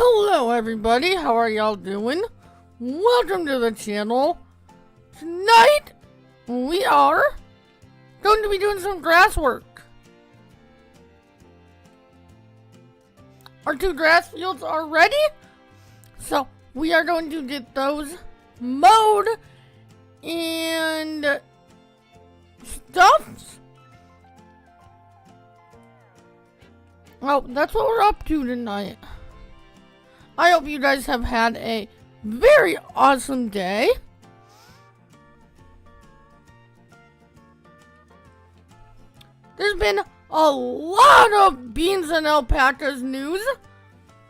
Hello everybody, how are y'all doing? Welcome to the channel. Tonight, we are going to be doing some grass work. Our two grass fields are ready, so we are going to get those mowed and stuff. Oh, that's what we're up to tonight. I hope you guys have had a very awesome day. There's been a lot of beans and alpacas news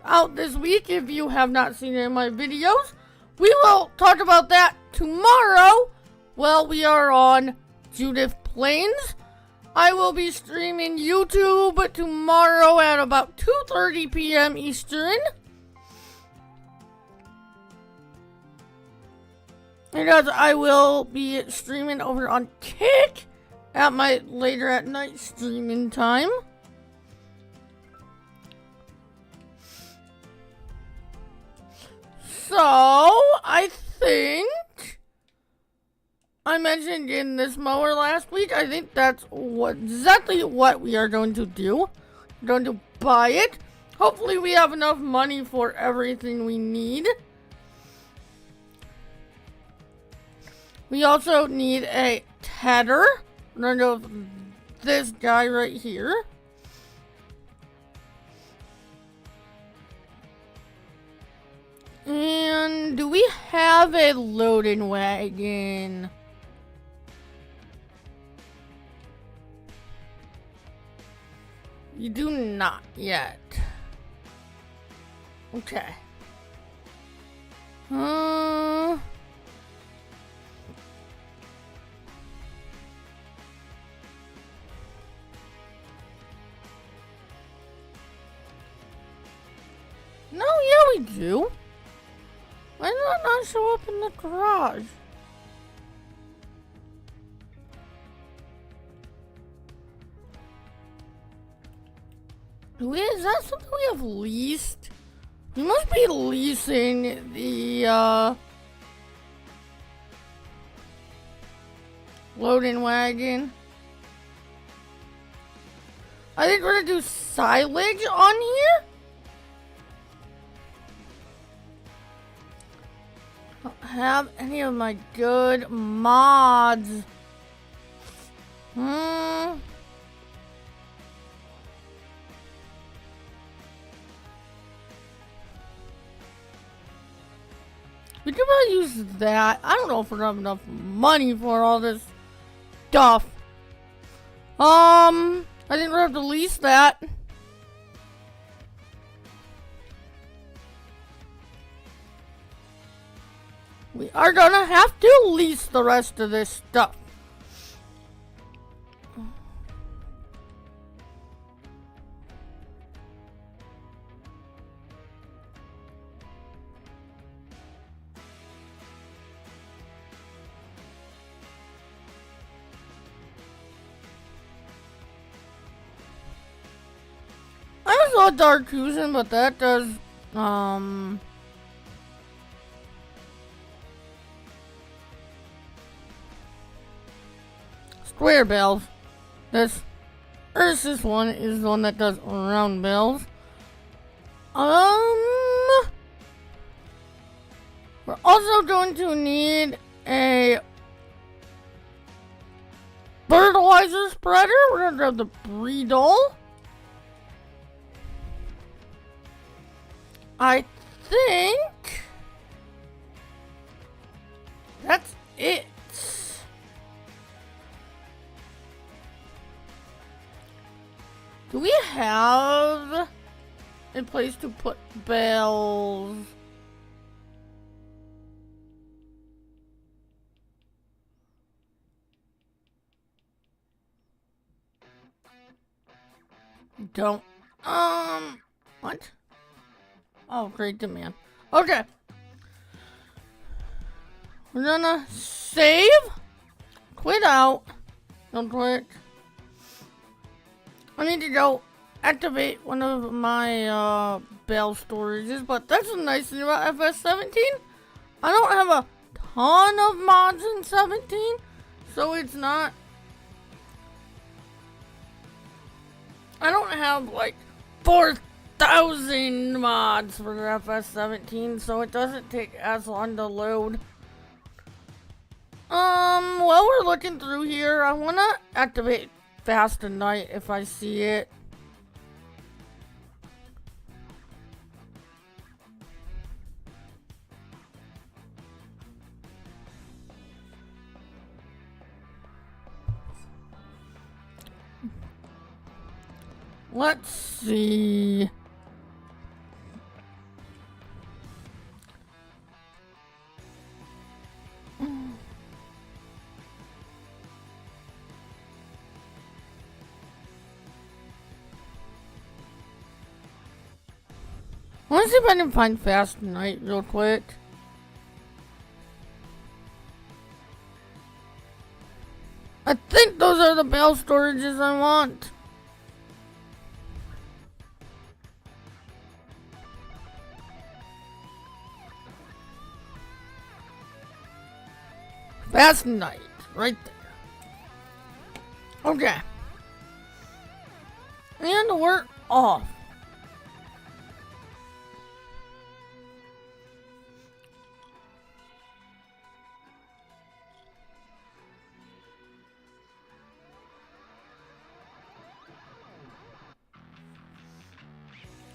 out this week. If you have not seen any of my videos, we will talk about that tomorrow. Well, we are on Judith Plains. I will be streaming YouTube tomorrow at about 2:30 p.m. Eastern. Because I will be streaming over on Kick at my later at night streaming time. So, I think I mentioned in this mower last week, I think that's exactly what we are going to do. We're going to buy it. Hopefully we have enough money for everything we need. We also need a tedder. We're going to go this guy right here. And do we have a loading wagon? You do not yet. Okay. No, yeah, we do. Why did that not show up in the garage? Is that something we have leased? We must be leasing the loading wagon. I think we're gonna do silage on here. I don't have any of my good mods. We could probably use that. I don't know if we're gonna have enough money for all this stuff. I think we're gonna have to lease that. We are gonna have to lease the rest of this stuff. I saw Dark Cruising, but that does, square bells. This one is the one that does round bells. We're also going to need a fertilizer spreader. We're gonna grab the Breedle. I think that's it. Do we have a place to put bells? Don't. What? Oh, great demand. Okay. We're gonna save. Quit out. Don't quit. I need to go activate one of my bale storages, but that's a nice thing about FS17. I don't have a ton of mods in 17, so it's not. I don't have like 4,000 mods for the FS17, so it doesn't take as long to load. While we're looking through here, I wanna activate Fast at Night if I see it. Let's see. Let's see if I can find Fast Night real quick. I think those are the bale storages I want. Fast Night, right there. Okay. And we're off.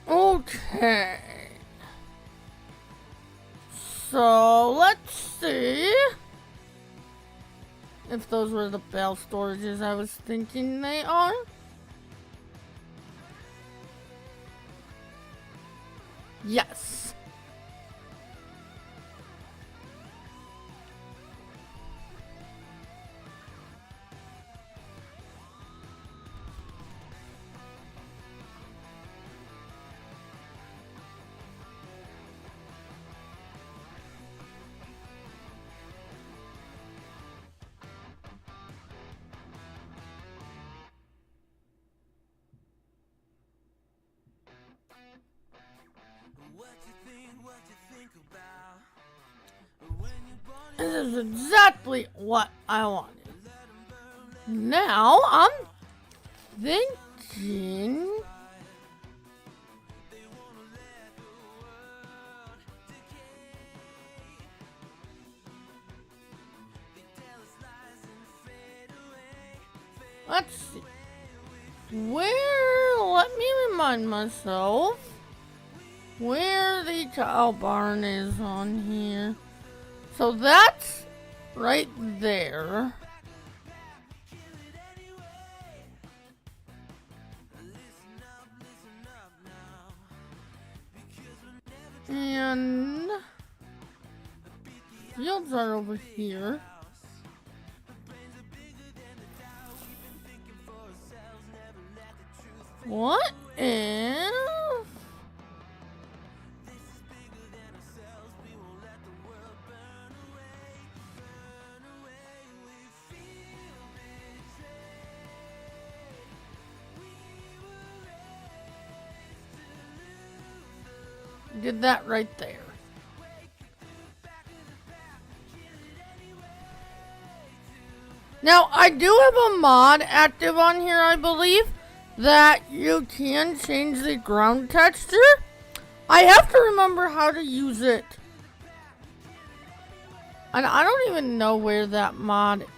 Okay. So let's see if those were the bale storages I was thinking they are. Yes. This is exactly what I wanted. Now I'm thinking let's see. Let me remind myself where the cow barn is on here. So that's right there. And fields are over here. What if did that right there? Now, I do have a mod active on here, I believe, that you can change the ground texture. I have to remember how to use it. And I don't even know where that mod is.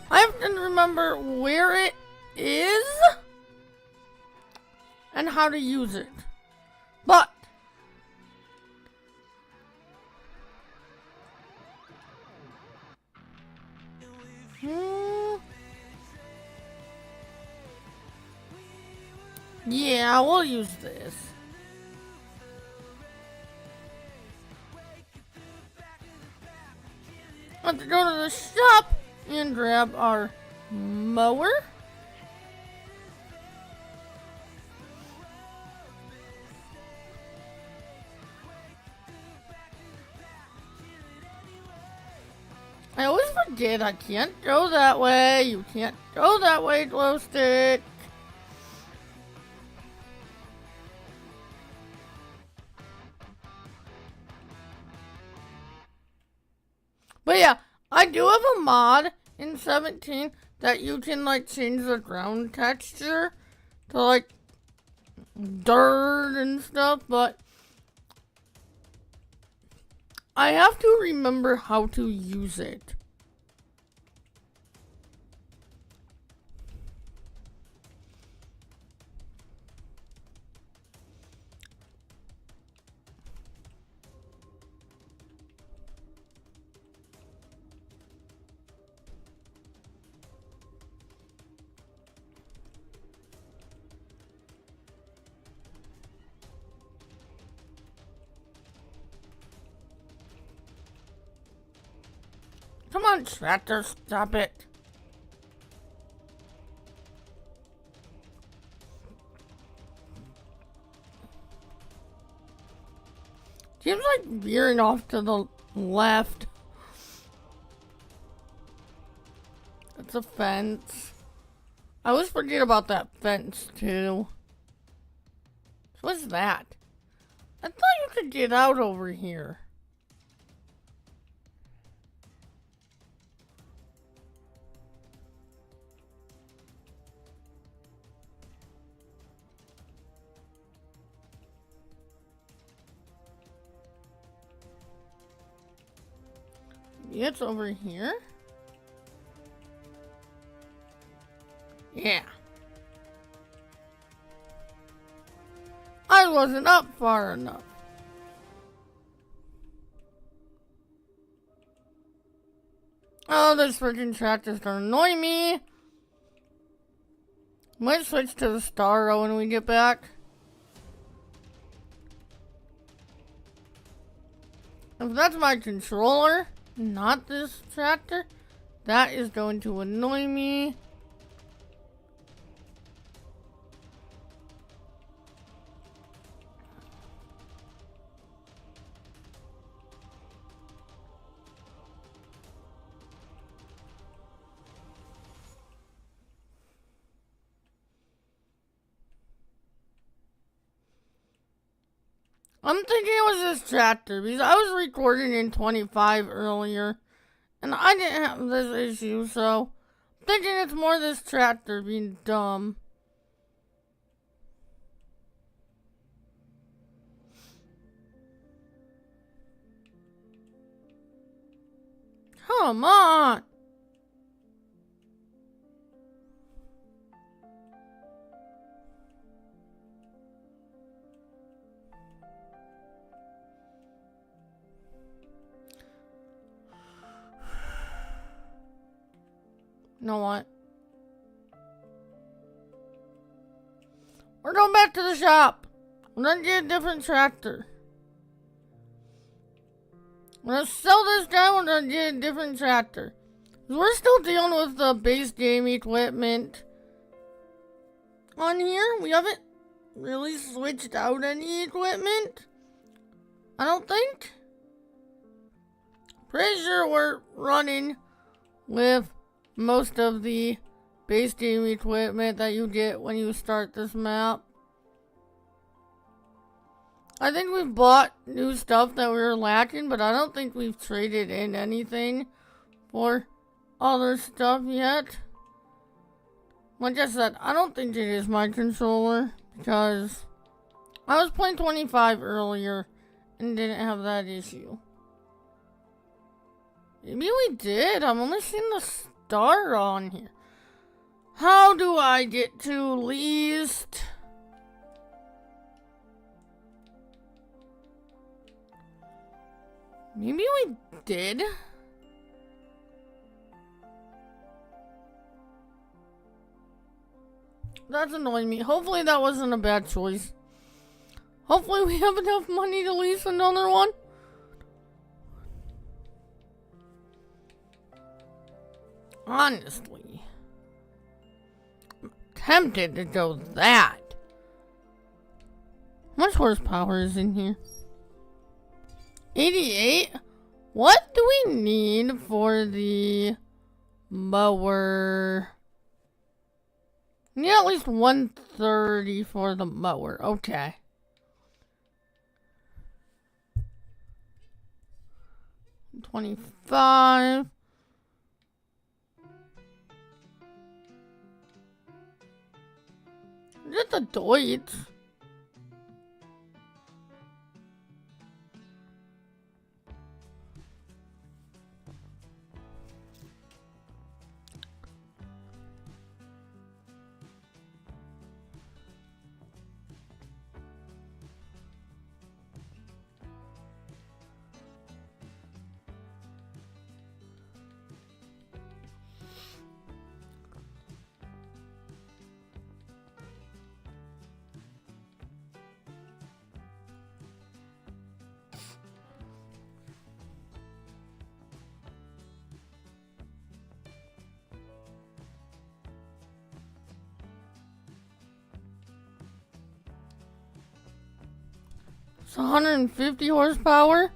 I have to remember where it is and how to use it. But yeah, we'll use this. Let's go to the shop and grab our mower. did. I can't go that way. You can't go that way, glow stick. But yeah, I do have a mod in 17 that you can like change the ground texture to like dirt and stuff, but I have to remember how to use it. Come on, tractor, stop it. Seems like veering off to the left. It's a fence. I always forget about that fence, too. What's that? I thought you could get out over here. It's over here. Yeah. I wasn't up far enough. Oh, this freaking tractor's gonna annoy me. Might switch to the Starro when we get back. If that's my controller, not this tractor, that is going to annoy me. I'm thinking it was this tractor because I was recording in 25 earlier and I didn't have this issue, so I'm thinking it's more this tractor being dumb. Come on! You know what? We're going back to the shop. We're gonna get a different tractor. We're gonna sell this guy, we're gonna get a different tractor. We're still dealing with the base game equipment on here. We haven't really switched out any equipment, I don't think. Pretty sure we're running with most of the base game equipment that you get when you start this map. I think we've bought new stuff that we were lacking, but I don't think we've traded in anything for other stuff yet. Like I said, I don't think it is my controller because I was playing 25 earlier and didn't have that issue. Maybe we did. I'm only seeing the star on here. How do I get to least? Maybe we did. That's annoying me. Hopefully that wasn't a bad choice. Hopefully we have enough money to lease another one. Honestly, I'm tempted to go that. How much horsepower is in here? 88? What do we need for the mower. Yeah, at least 130 for the mower. Okay. $25. Is it the Deutsch? It's 150 horsepower.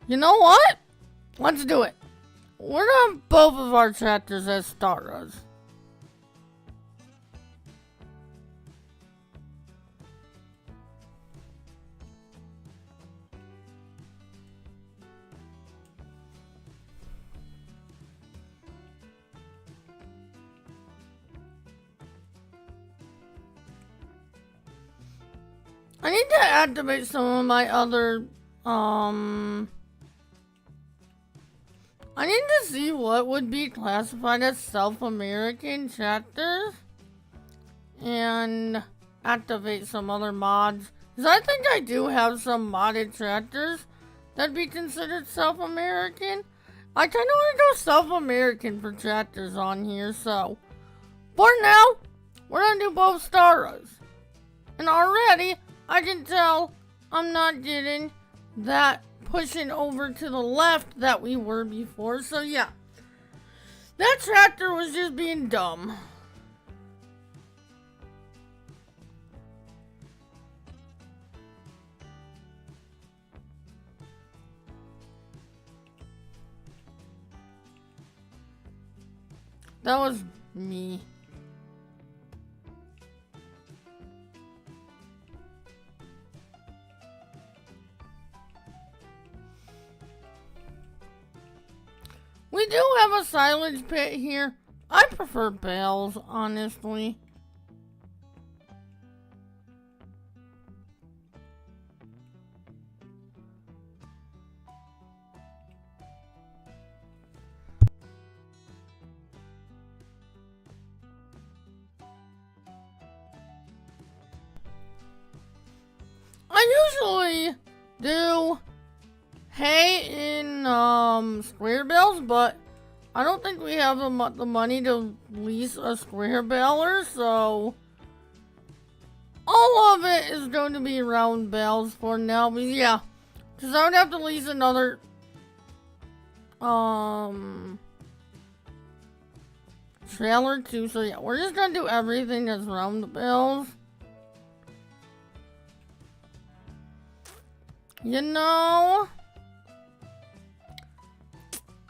You know what? Let's do it. We're on both of our tractors as Staras. I need to activate some of my other, I need to see what would be classified as South American tractors and activate some other mods. Because I think I do have some modded tractors that'd be considered South American. I kind of want to go South American for tractors on here, so for now, we're gonna do both Staras. And already, I can tell I'm not getting that pushing over to the left that we were before. So yeah, that tractor was just being dumb. That was me. We do have a silage pit here. I prefer bales, honestly. I usually do hay in square bales, but I don't think we have the money to lease a square baler, so all of it is going to be round bales for now. But yeah, because I would have to lease another trailer too. So yeah, we're just gonna do everything that's round bales. You know,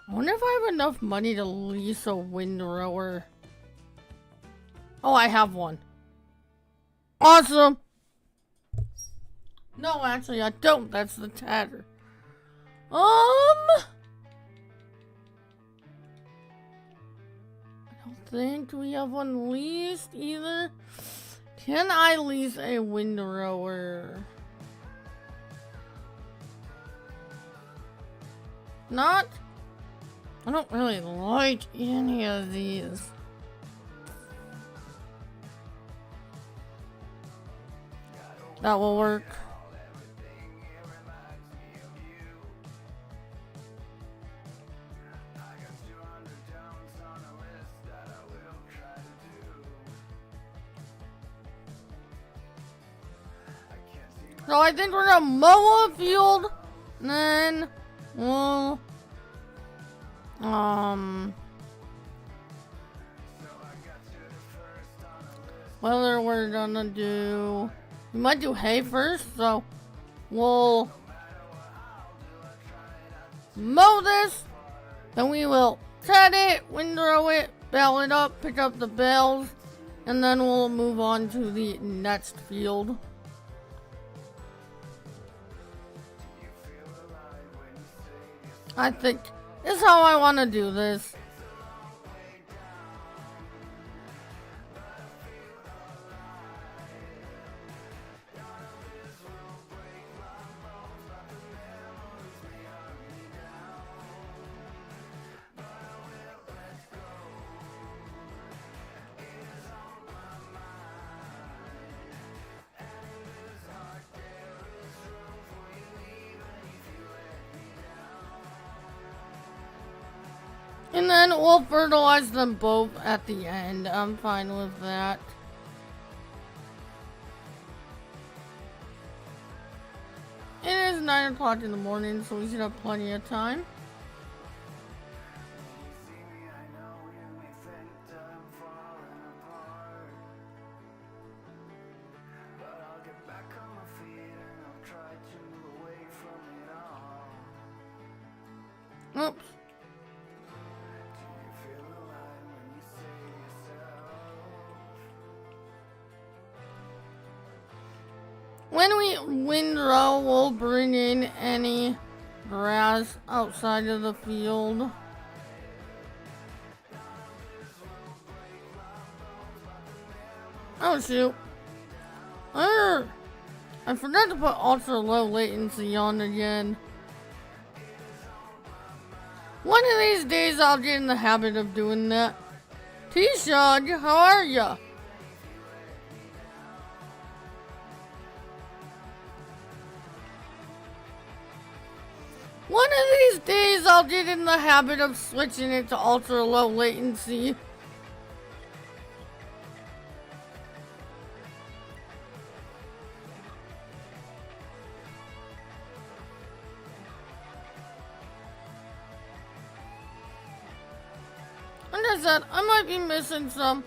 I wonder if I have enough money to lease a windrower. Oh, I have one. Awesome. No, actually, I don't. That's the tatter. I don't think we have one leased either. Can I lease a windrower? Not. I don't really like any of these. That will work. So I think we're gonna mow a field, and then we'll whether we're gonna do, we might do hay first, so we'll mow this, then we will set it, windrow it, bell it up, pick up the bells, and then we'll move on to the next field. I think this is how I want to do this. And then we'll fertilize them both at the end. I'm fine with that. It is 9 o'clock in the morning, so we should have plenty of time. Oops. When we windrow, we'll bring in any grass outside of the field. Oh shoot. I forgot to put ultra low latency on again. One of these days I'll get in the habit of doing that. T-Shug, how are ya? One of these days I'll get in the habit of switching it to ultra low latency. Like I said, I might be missing some.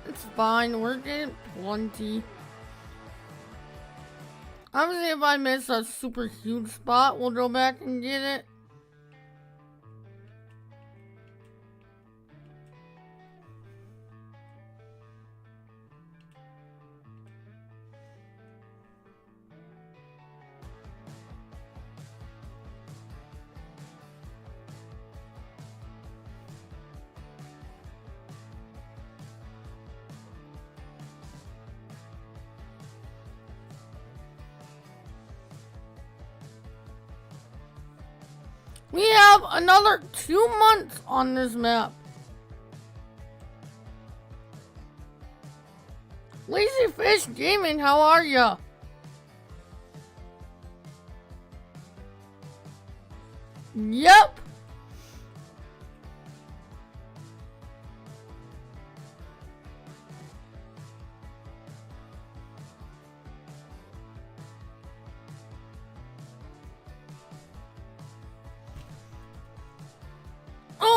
It's fine, we're getting plenty. Obviously, if I miss a super huge spot, we'll go back and get it. We have another 2 months on this map. Lazy Fish Gaming, how are ya? Yep.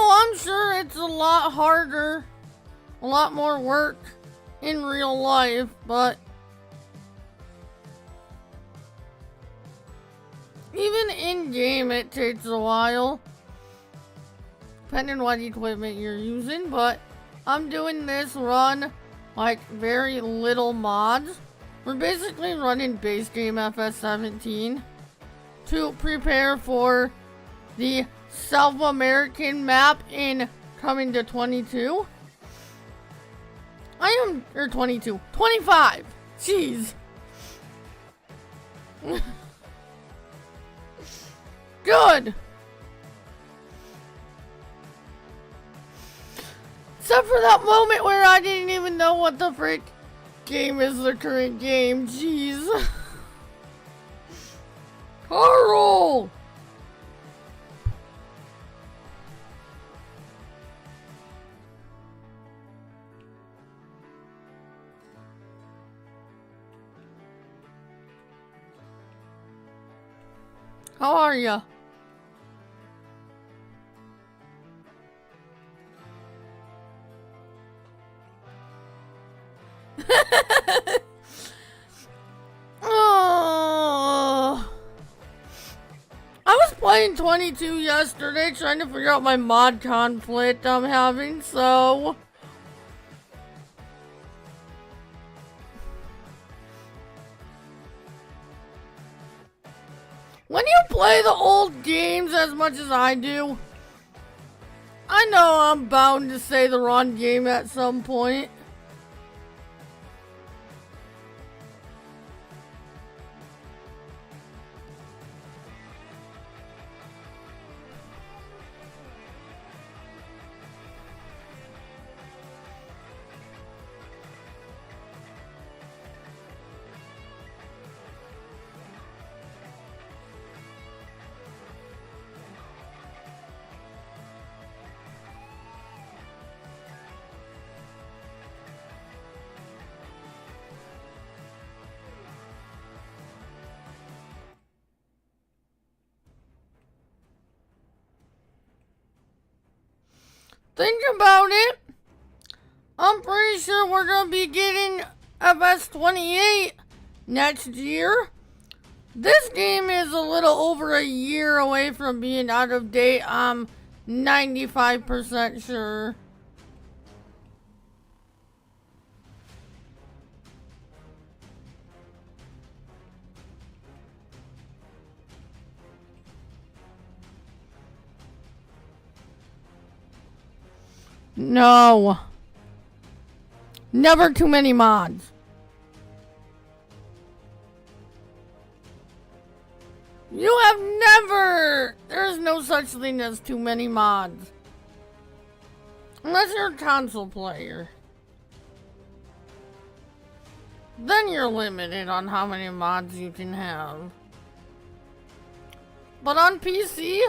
I'm sure it's a lot harder, a lot more work in real life, but even in game it takes a while, depending on what equipment you're using. But I'm doing this run like very little mods. We're basically running base game FS17 to prepare for the South American map in coming to 22. Or 22. 25! Jeez. Good! Except for that moment where I didn't even know what the frick game is the current game. Jeez. Carl! How are ya? Oh, I was playing playing 22 yesterday, trying to figure out my mod conflict I'm having, so... When you play the old games as much as I do, I know I'm bound to say the wrong game at some point. Think about it. I'm pretty sure we're gonna be getting FS28 next year. This game is a little over a year away from being out of date. I'm 95% sure. No. Never too many mods. You have never. There's no such thing as too many mods. Unless you're a console player. Then you're limited on how many mods you can have. But on PC,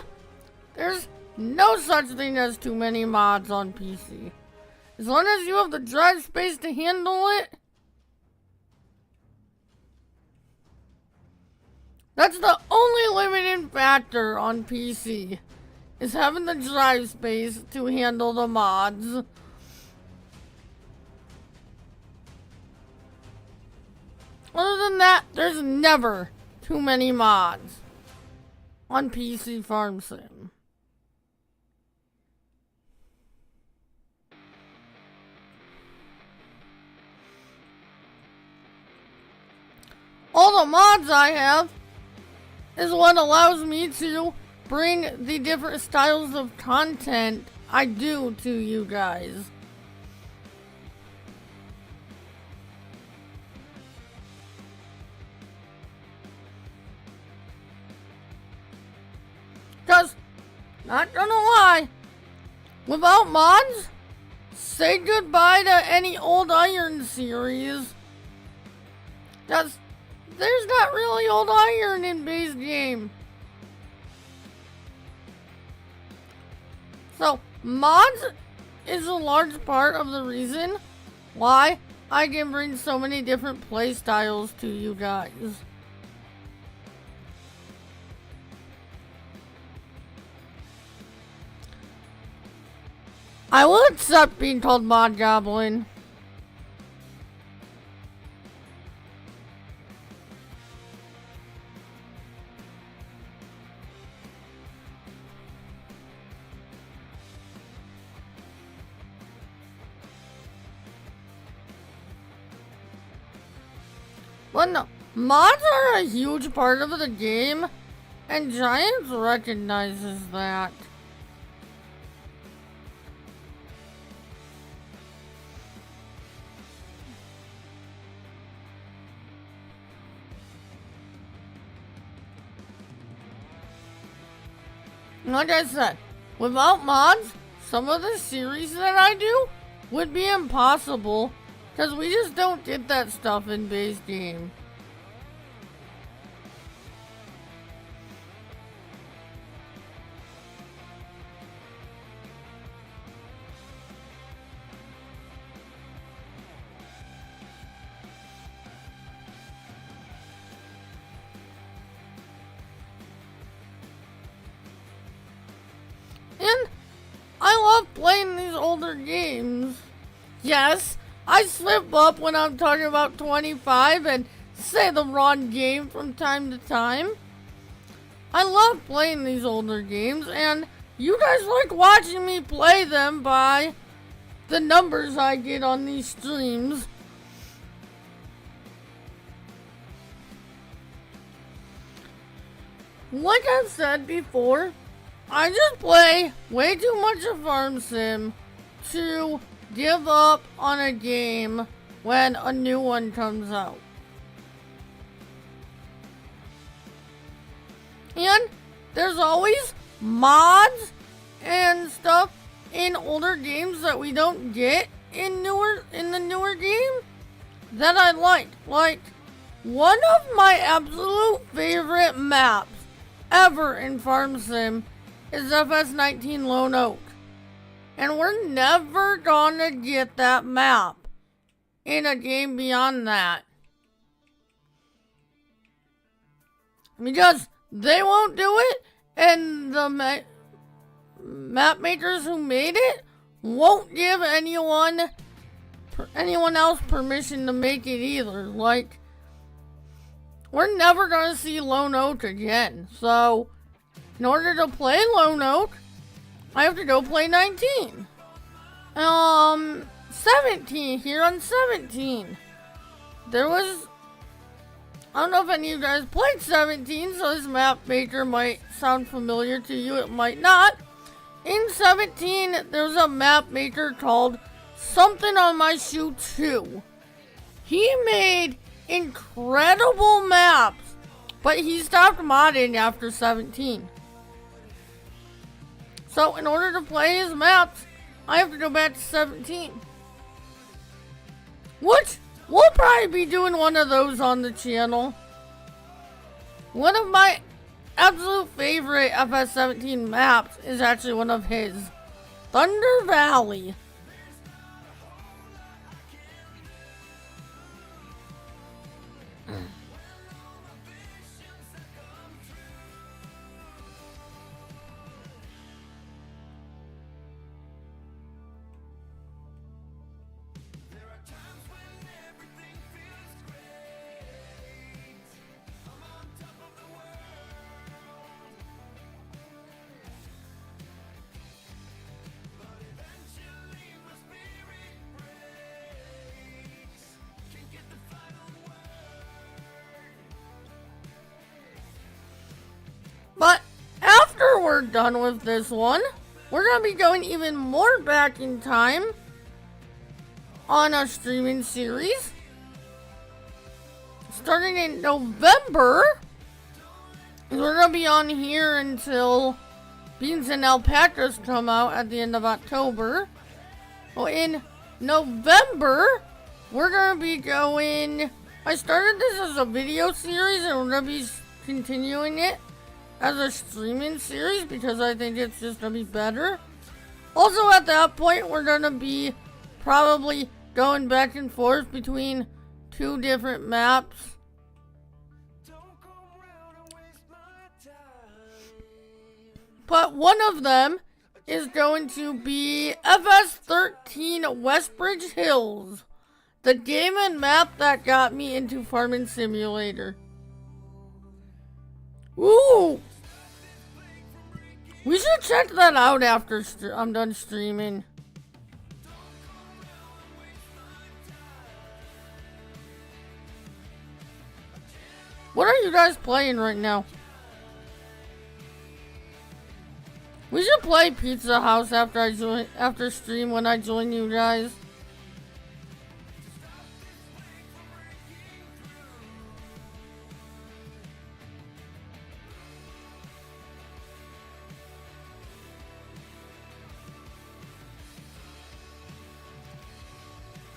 there's no such thing as too many mods on PC. As long as you have the drive space to handle it. That's the only limiting factor on PC. Is having the drive space to handle the mods. Other than that, there's never too many mods on PC Farm Sim. All the mods I have is what allows me to bring the different styles of content I do to you guys. Cause, not gonna lie, without mods, say goodbye to any old Iron series. Cause there's not really old Iron in base game. So, mods is a large part of the reason why I can bring so many different play styles to you guys. I will accept being called Mod Goblin. But no, mods are a huge part of the game, and Giants recognizes that. Like I said, without mods, some of the series that I do would be impossible. Because we just don't get that stuff in base game. And I love playing these older games. Yes, I slip up when I'm talking about 25 and say the wrong game from time to time. I love playing these older games, and you guys like watching me play them by the numbers I get on these streams. Like I've said before, I just play way too much of Farm Sim to give up on a game when a new one comes out. And there's always mods and stuff in older games that we don't get in the newer game that I like. Like, one of my absolute favorite maps ever in Farm Sim is FS19 Lone Oak. And we're never gonna get that map in a game beyond that. Because they won't do it, and the map makers who made it won't give anyone else permission to make it either. Like, we're never gonna see Lone Oak again. So, in order to play Lone Oak, I have to go play 19. 17, here on 17. There was, I don't know if any of you guys played 17, so this map maker might sound familiar to you, it might not. In 17, there's a map maker called Something on My Shoe 2. He made incredible maps, but he stopped modding after 17. So in order to play his maps, I have to go back to 17. Which, we'll probably be doing one of those on the channel. One of my absolute favorite FS17 maps is actually one of his. Thunder Valley. But after we're done with this one, we're going to be going even more back in time on a streaming series. Starting in November, we're going to be on here until Beans and Alpacas come out at the end of October. Well, in November, we're going to be going, I started this as a video series and we're going to be continuing it as a streaming series because I think it's just gonna be better. Also at that point we're gonna be probably going back and forth between two different maps. But one of them is going to be FS13 Westbridge Hills, the game and map that got me into Farming Simulator. Ooh! We should check that out after I'm done streaming. What are you guys playing right now? We should play Pizza House after stream when I join you guys.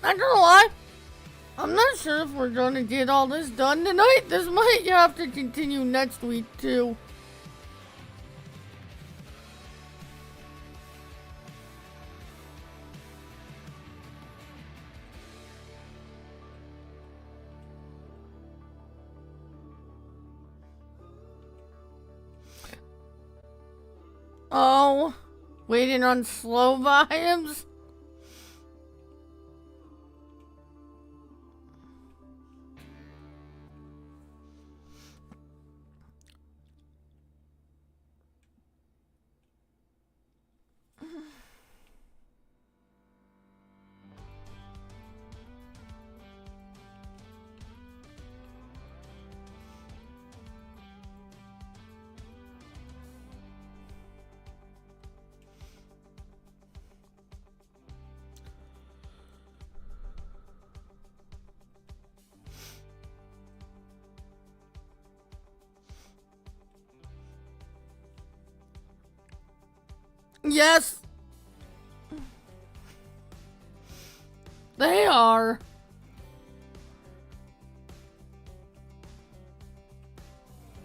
Not gonna lie, I'm not sure if we're gonna get all this done tonight. This might have to continue next week too. Oh, waiting on slow vibes. Yes. They are.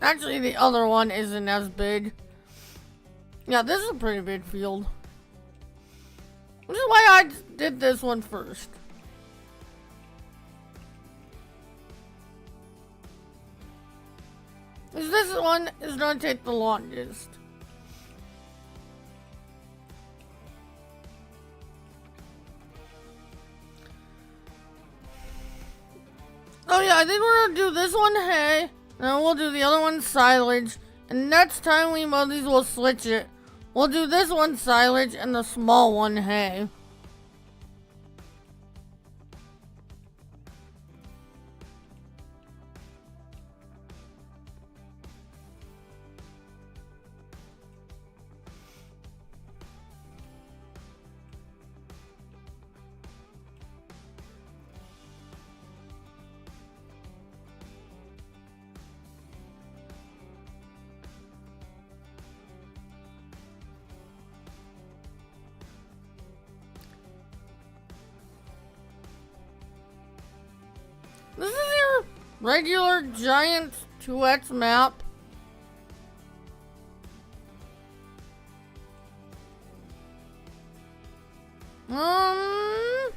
Actually, the other one isn't as big. Yeah, this is a pretty big field. Which is why I did this one first. This one is gonna take the longest. Oh yeah, I think we're gonna do this one hay, and then we'll do the other one silage, and next time we mow these we'll switch it. We'll do this one silage and the small one hay. This is your regular giant 2X map. I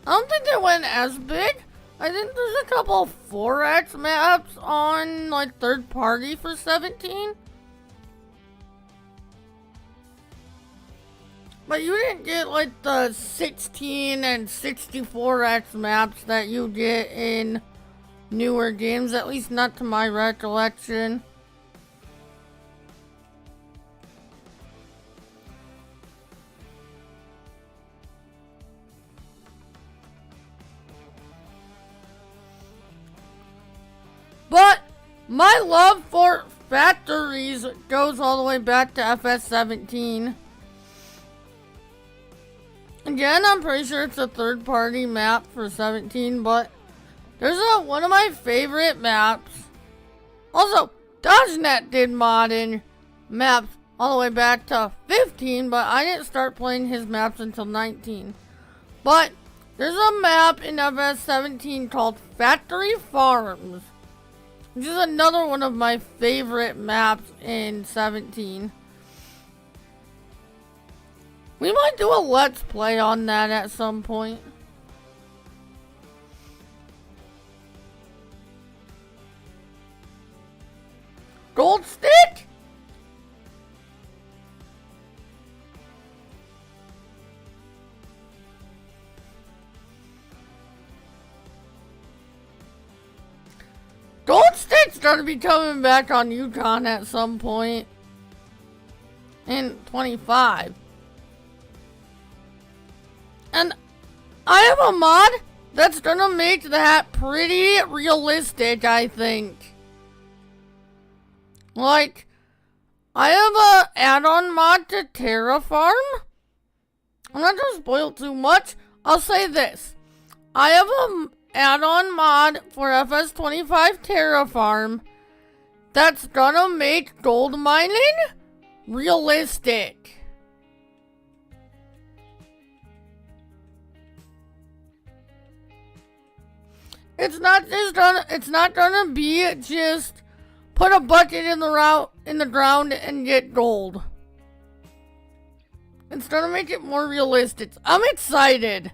don't think they went as big. I think there's a couple 4X maps on like third party for 17. But you didn't get like the 16 and 64X maps that you get in newer games, at least not to my recollection. But my love for factories goes all the way back to FS17. Again, I'm pretty sure it's a third-party map for 17, but there's one of my favorite maps. Also, DodgeNet did modding maps all the way back to 15, but I didn't start playing his maps until 19. But there's a map in FS17 called Factory Farms, which is another one of my favorite maps in 17. We might do a let's play on that at some point. Gold stick? Gold stick's gonna be coming back on Yukon at some point in 25. And I have a mod that's gonna make that pretty realistic, I think. Like, I have a add-on mod to Terraform. I'm not gonna spoil too much. I'll say this. I have a add-on mod for FS25 Terraform that's gonna make gold mining realistic. It's not gonna be just put a bucket in the ground and get gold. It's gonna make it more realistic. I'm excited.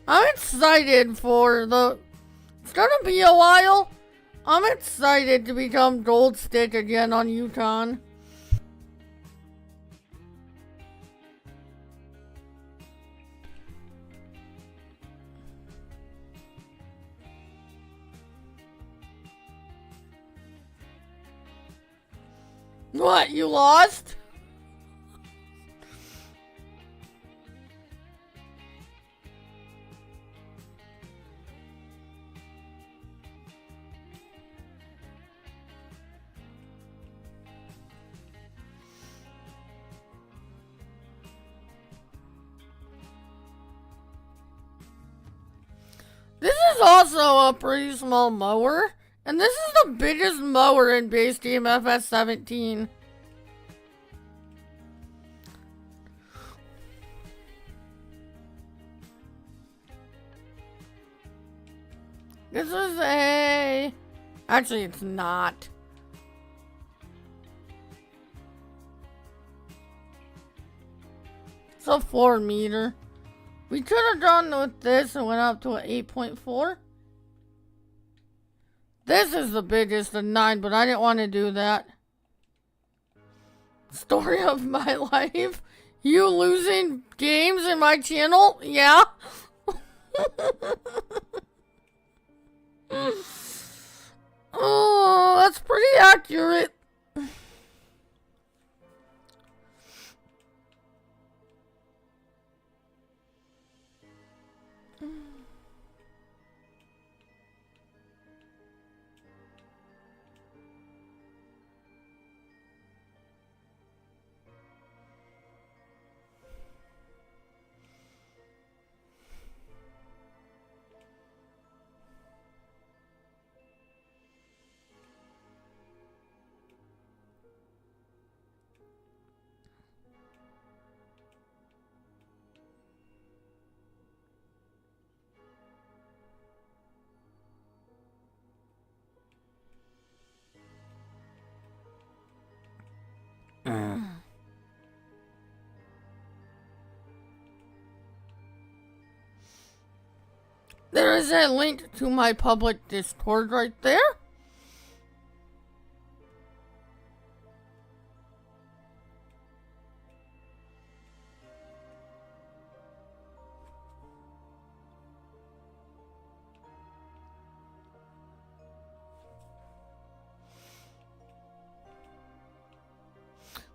I'm excited for the... It's gonna be a while. I'm excited to become gold stick again on Yukon. What, you lost? This is also a pretty small mower, And this is the biggest mower in base game FS17. This is a... Actually, it's not. It's a 4 meter. We could have gone with this and went up to an 8.4. This is the biggest of 9, but I didn't want to do that. Story of my life. You losing games in my channel? Yeah. Oh, that's pretty accurate. There is a link to my public Discord right there.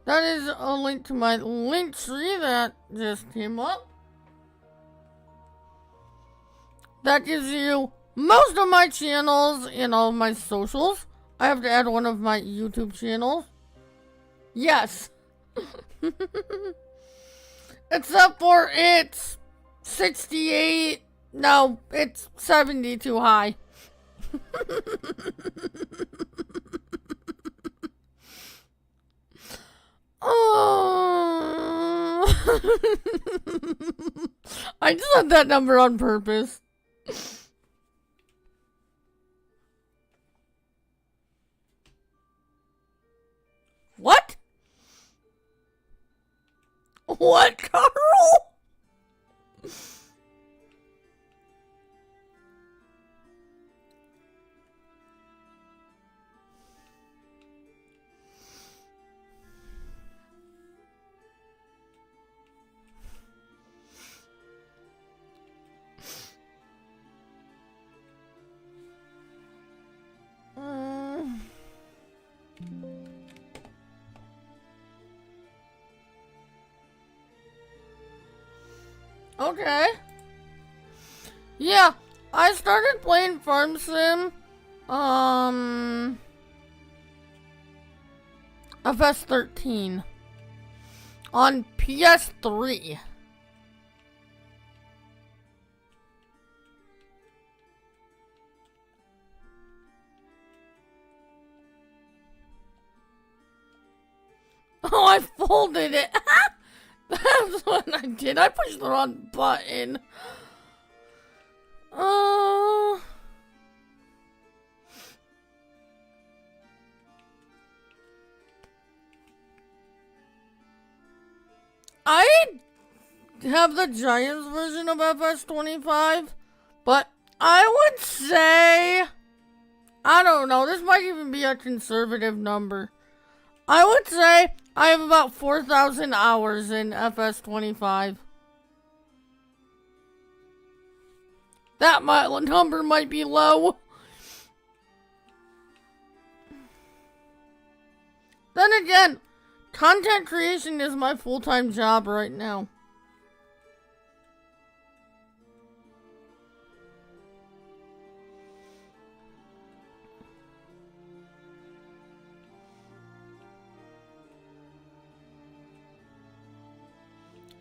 That is a link to my link tree that just came up. That gives you most of my channels and all of my socials. I have to add one of my YouTube channels. Yes. Except for it's 68. No, it's 70 too high. Oh. I just had that number on purpose. What? What, Carl? Okay. Yeah, I started playing Farm Sim, FS13 on PS3. Oh, I folded it. That's what I did. I pushed the wrong button. I have the Giants version of FS25, but I would say, I don't know, this might even be a conservative number. I would say I have about 4,000 hours in FS25. That number might be low. Then again, content creation is my full-time job right now.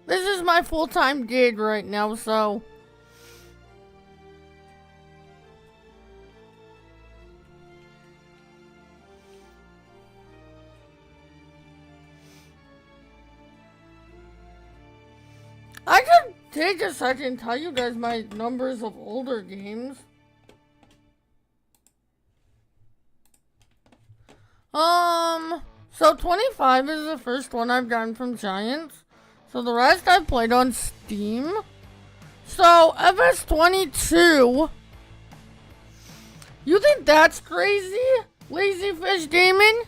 This is my full-time gig right now, so... take a second and tell you guys my numbers of older games. So 25 is the first one I've gotten from Giants. So the rest I've played on Steam. So FS22. You think that's crazy? Lazy Fish Gaming?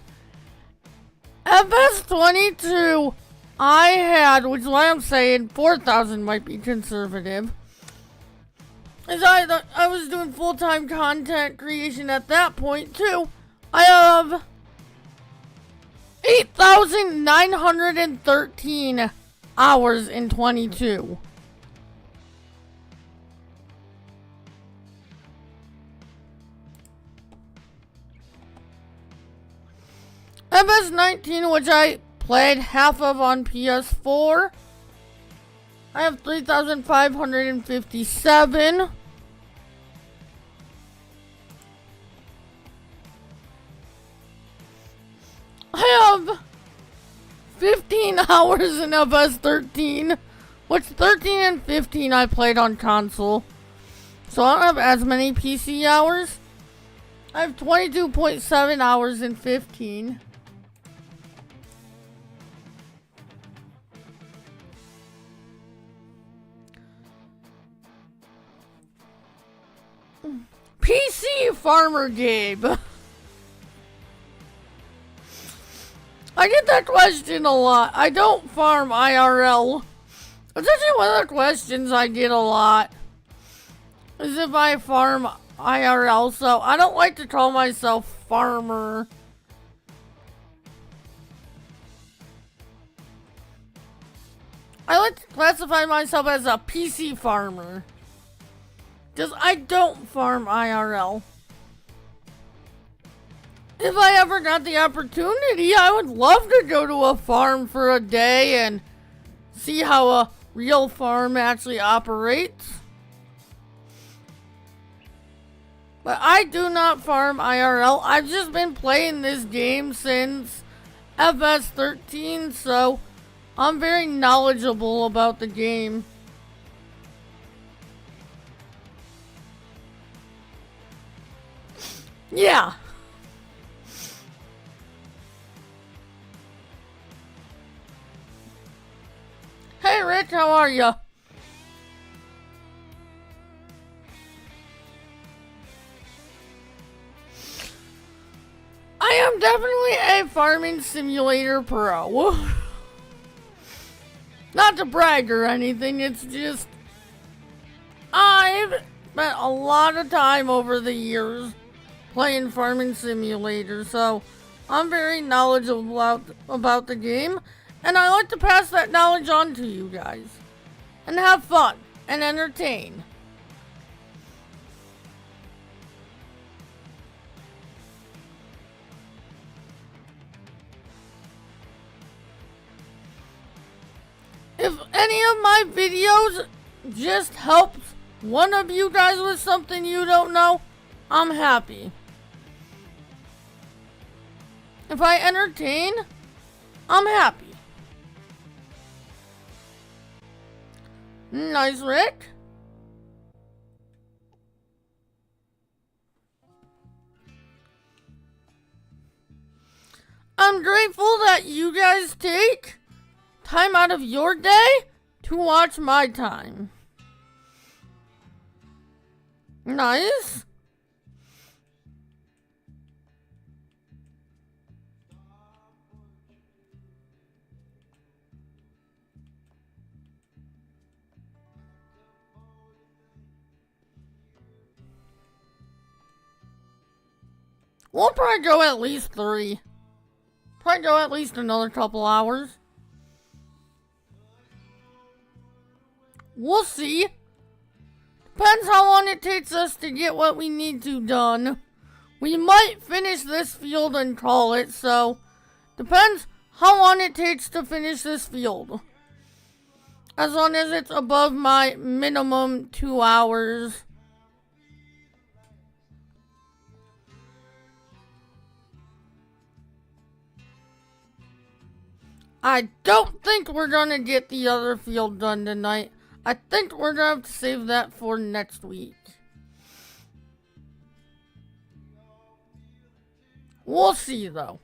FS22 I had, which is why I'm saying 4,000 might be conservative. As I was doing full-time content creation at that point too. I have 8,913 hours in 22. FS19, which I played half of on PS4, I have 3,557. I have 15 hours in FS13, which 13 and 15 I played on console. So I don't have as many PC hours. I have 22.7 hours in 15. PC Farmer Gabe. I get that question a lot. I don't farm IRL. It's actually one of the questions I get a lot. Is if I farm IRL, so I don't like to call myself farmer. I like to classify myself as a PC farmer. Because I don't farm IRL. If I ever got the opportunity, I would love to go to a farm for a day and see how a real farm actually operates. But I do not farm IRL. I've just been playing this game since FS13, so I'm very knowledgeable about the game. Yeah. Hey Rick, how are ya? I am definitely a farming simulator pro. Not to brag or anything, it's just I've spent a lot of time over the years playing farming simulator, so I'm very knowledgeable about the game, and I like to pass that knowledge on to you guys and have fun and entertain. If any of my videos just helps one of you guys with something you don't know, I'm happy. If I entertain, I'm happy. Nice, Rick. I'm grateful that you guys take time out of your day to watch my time. Nice. We'll probably go at least 3. Probably go at least another couple hours. We'll see. Depends how long it takes us to get what we need to done. We might finish this field and call it, so depends how long it takes to finish this field. As long as it's above my minimum 2 hours. I don't think we're gonna get the other field done tonight. I think we're gonna have to save that for next week. We'll see though.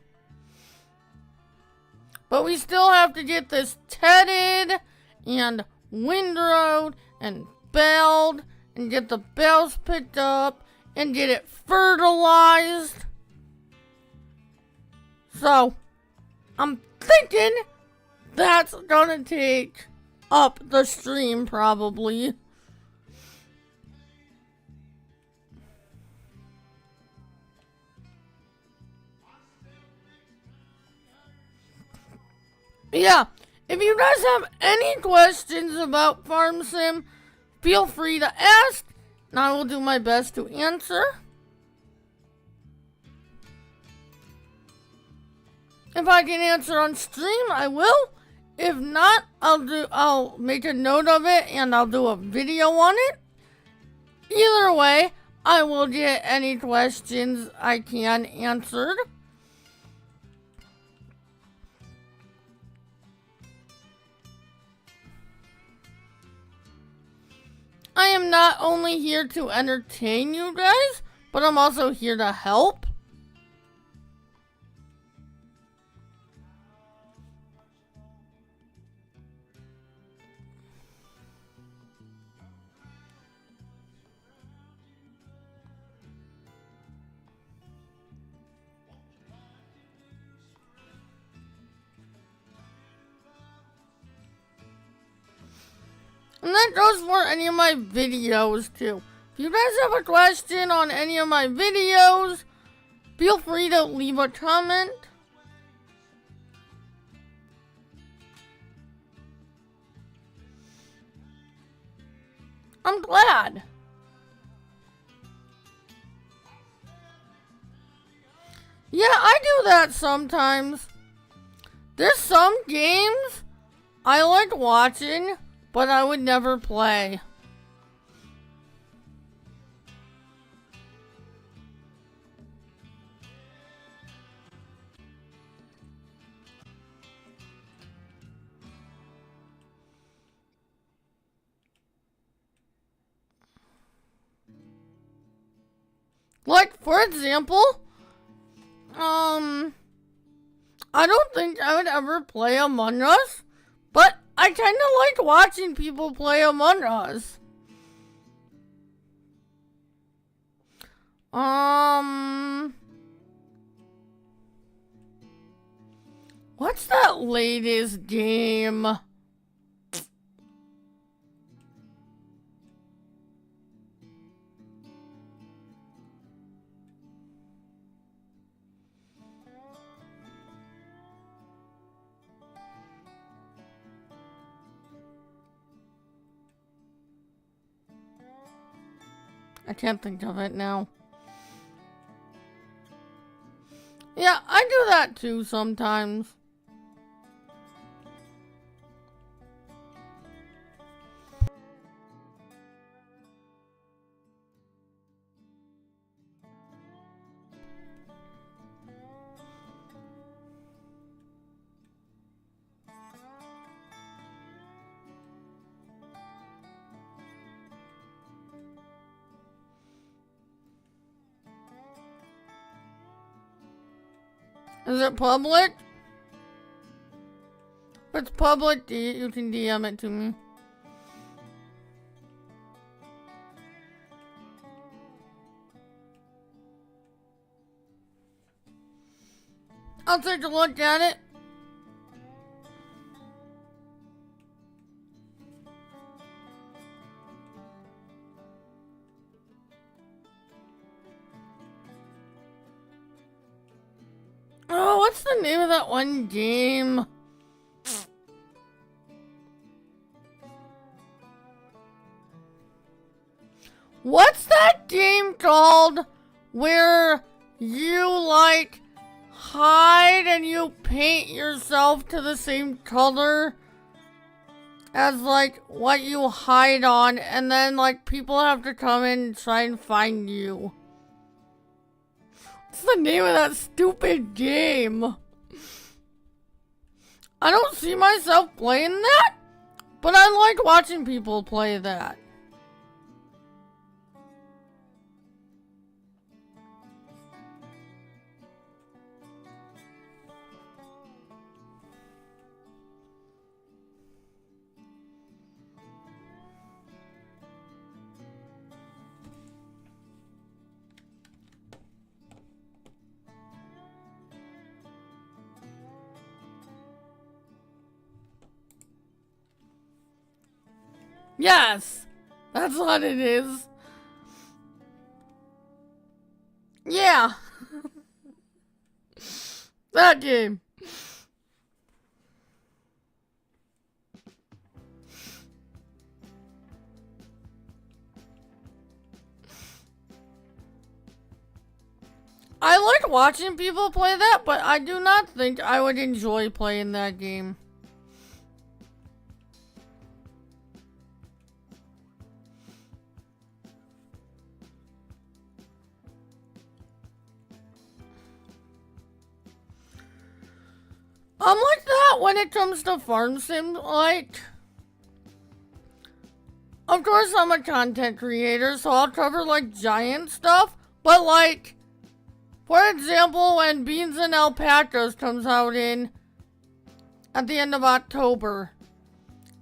But we still have to get this tedded and windrowed and baled and get the bales picked up and get it fertilized. So, I'm thinking that's gonna take up the stream probably. Yeah, if you guys have any questions about Farm Sim, feel free to ask, and I will do my best to answer. If I can answer on stream, I will. If not, I'll make a note of it and I'll do a video on it. Either way, I will get any questions I can answered. I am not only here to entertain you guys, but I'm also here to help. And that goes for any of my videos too. If you guys have a question on any of my videos, feel free to leave a comment. I'm glad. Yeah, I do that sometimes. There's some games I like watching, but I would never play. Like, for example, I don't think I would ever play Among Us, but I kind of like watching people play Among Us. What's that latest game? I can't think of it now. Yeah, I do that too sometimes. Is it public? If it's public, you can DM it to me. I'll take a look at it. Oh, what's the name of that one game? What's that game called where you like hide and you paint yourself to the same color as like what you hide on, and then like people have to come in and try and find you? What's the name of that stupid game? I don't see myself playing that, But I like watching people play that. Yes, that's what it is. Yeah. That game. I like watching people play that, but I do not think I would enjoy playing that game. I'm like that when it comes to farm sim, like, of course I'm a content creator, so I'll cover like giant stuff, but like, for example, when Beans and Alpacas comes out at the end of October,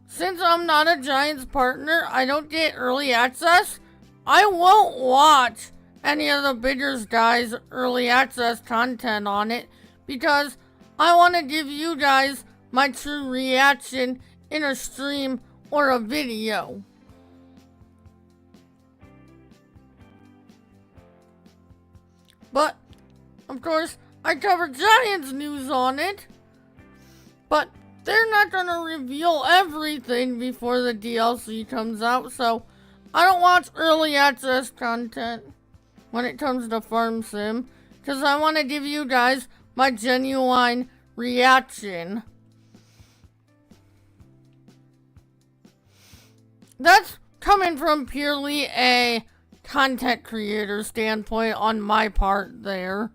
since I'm not a Giants partner, I don't get early access, I won't watch any of the bigger guys' early access content on it, because I want to give you guys my true reaction in a stream or a video. But, of course, I cover Giants news on it, but they're not going to reveal everything before the DLC comes out, so I don't watch early access content when it comes to Farm Sim, because I want to give you guys my genuine reaction. That's coming from purely a content creator standpoint on my part there.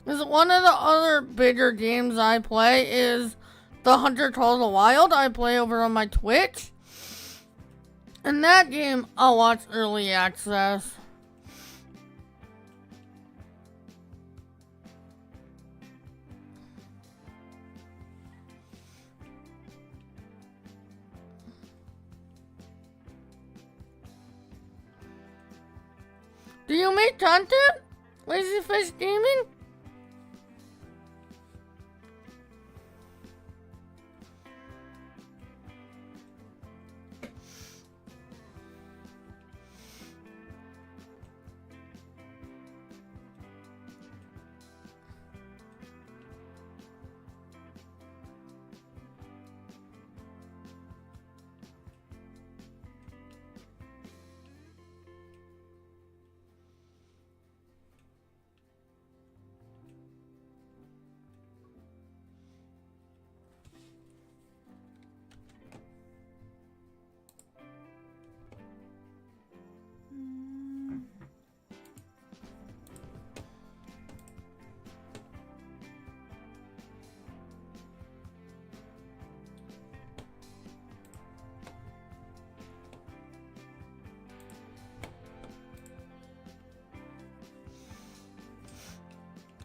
Is one of the other bigger games I play is the Hunter Calls the Wild. I play over on my Twitch. And that game, I'll watch early access. Do you make content? Lazy Fish Gaming?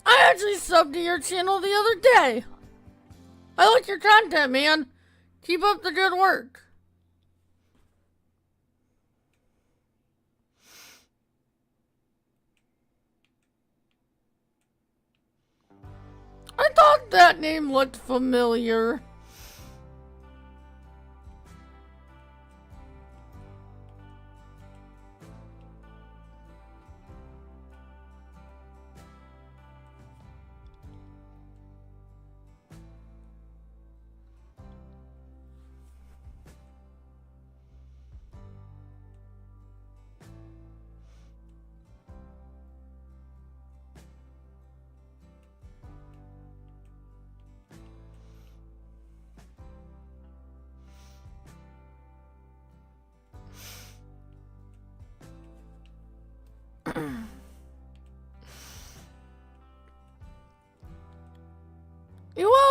I actually subbed to your channel the other day. I like your content, man. Keep up the good work. I thought that name looked familiar.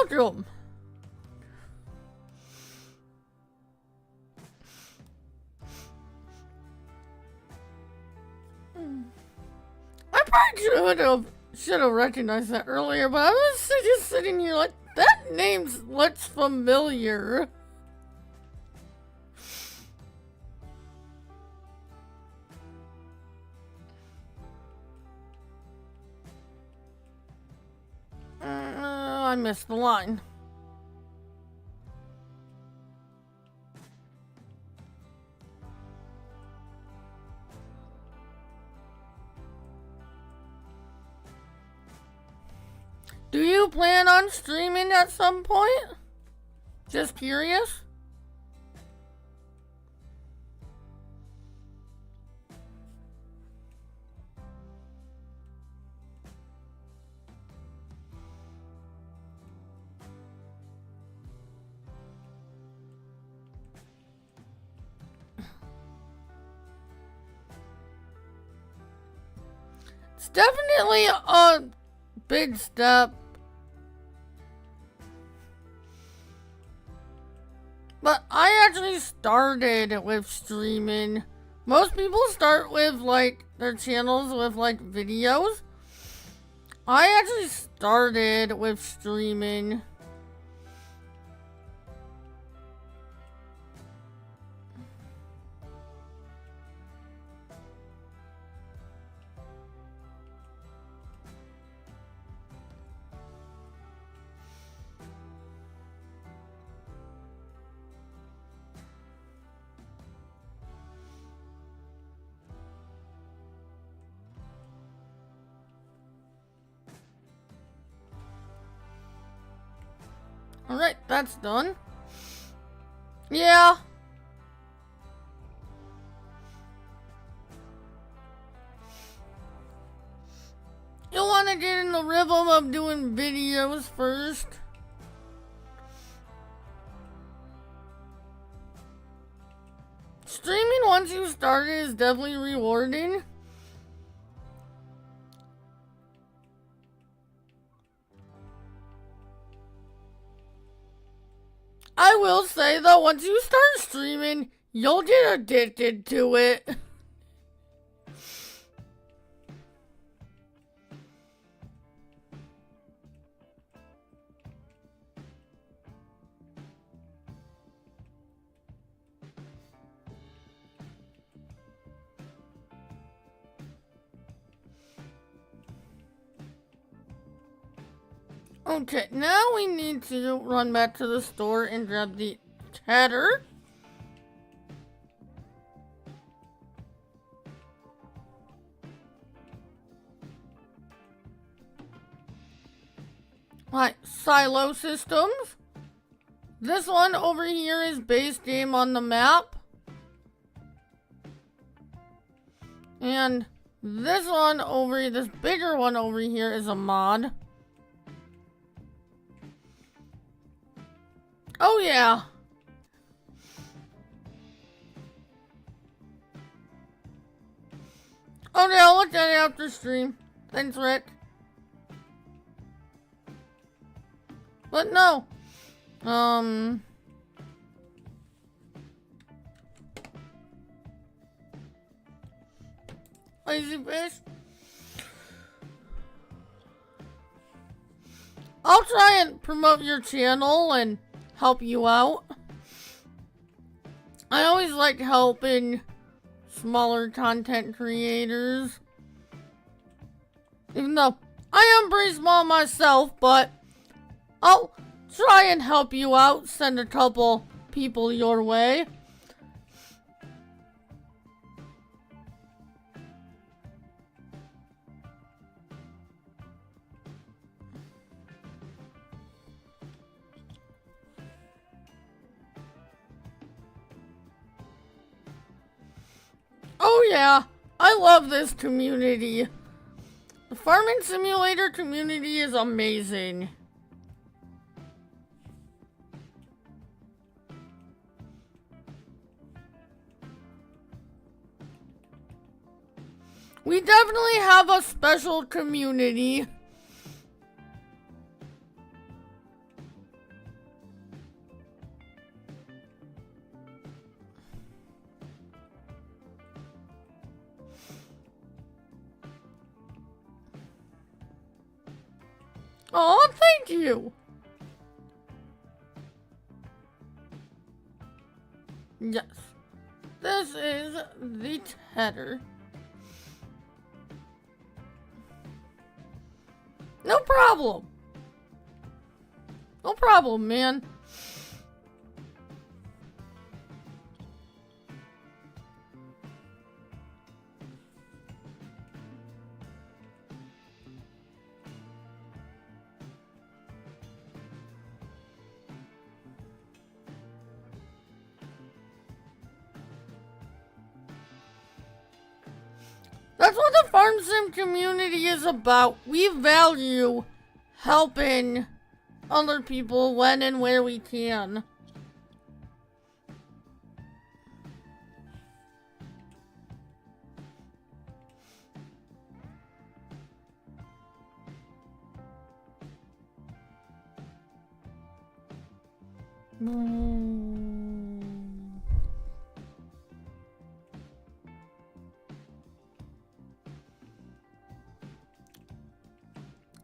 them. I probably should have recognized that earlier, but I was just sitting here like, that name looks familiar. I missed the line. Do you plan on streaming at some point? Just curious. It's definitely a big step. But I actually started with streaming. Most people start with like their channels with like videos. I actually started with streaming. Alright, that's done. Yeah. You'll want to get in the rhythm of doing videos first. Streaming once you start is definitely rewarding. I will say though, once you start streaming, you'll get addicted to it. Okay, now we need to run back to the store and grab the chatter. Right, silo systems. This one over here is base game on the map. And this one over, this bigger one over here is a mod. Oh yeah. Okay, I'll look at it after stream. Thanks, Rick. But no. Lazy fish. I'll try and promote your channel and help you out. I always like helping smaller content creators. Even though I am pretty small myself, but I'll try and help you out. Send a couple people your way. Oh yeah, I love this community. The farming simulator community is amazing. We definitely have a special community. Oh, thank you. Yes. This is the header. No problem. No problem, man. That's what the farm sim community is about. We value helping other people when and where we can.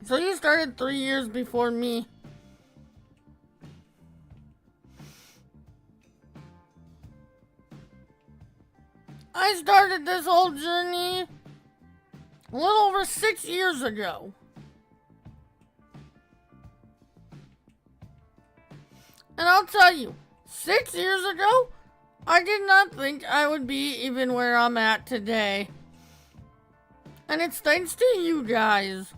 So you started 3 years before me. I started this whole journey a little over 6 years ago. And I'll tell you, 6 years ago, I did not think I would be even where I'm at today. And it's thanks to you guys.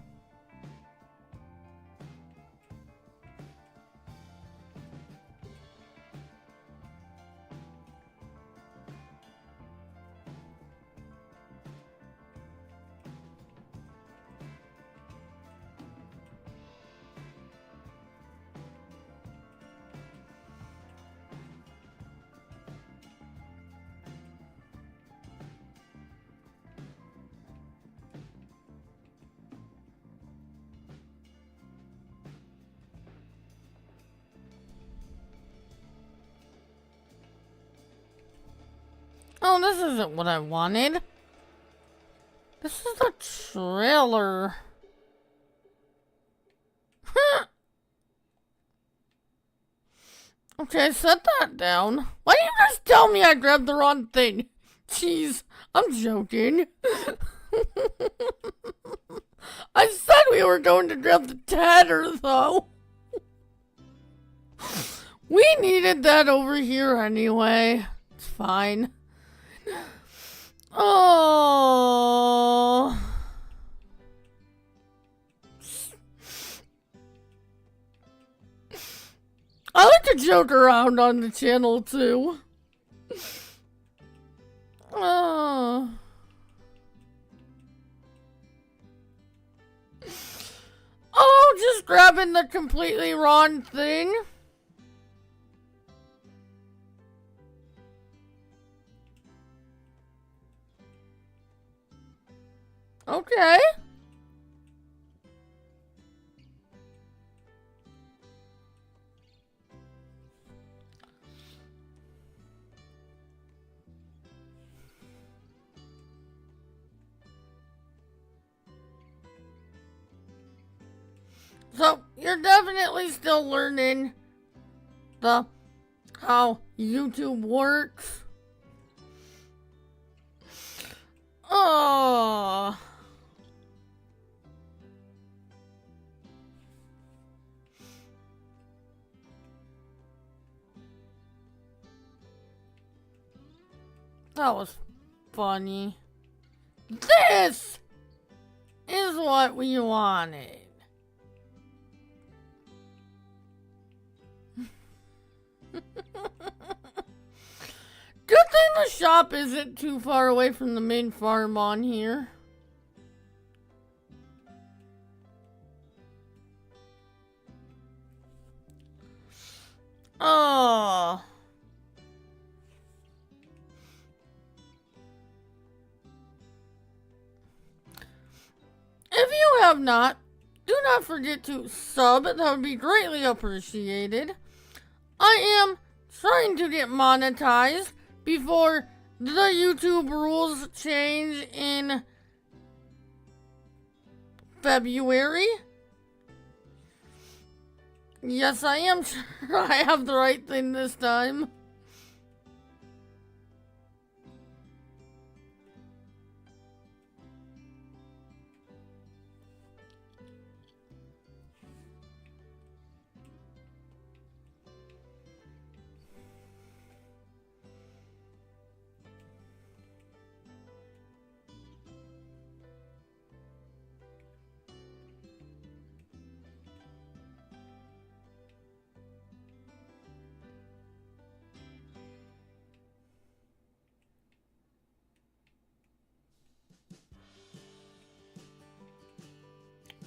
Oh, this isn't what I wanted. This is the trailer. Okay, set that down. Why didn't you just tell me I grabbed the wrong thing? Jeez, I'm joking. I said we were going to grab the tatter, though. We needed that over here anyway. It's fine. Oh. I like to joke around on the channel too. Oh, just grabbing the completely wrong thing. Okay. So, you're definitely still learning how YouTube works. Oh. That was funny. This is what we wanted. Good thing the shop isn't too far away from the main farm on here. Oh. If you have not, do not forget to sub. That would be greatly appreciated. I am trying to get monetized before the YouTube rules change in February. Yes, I am sure I have the right thing this time.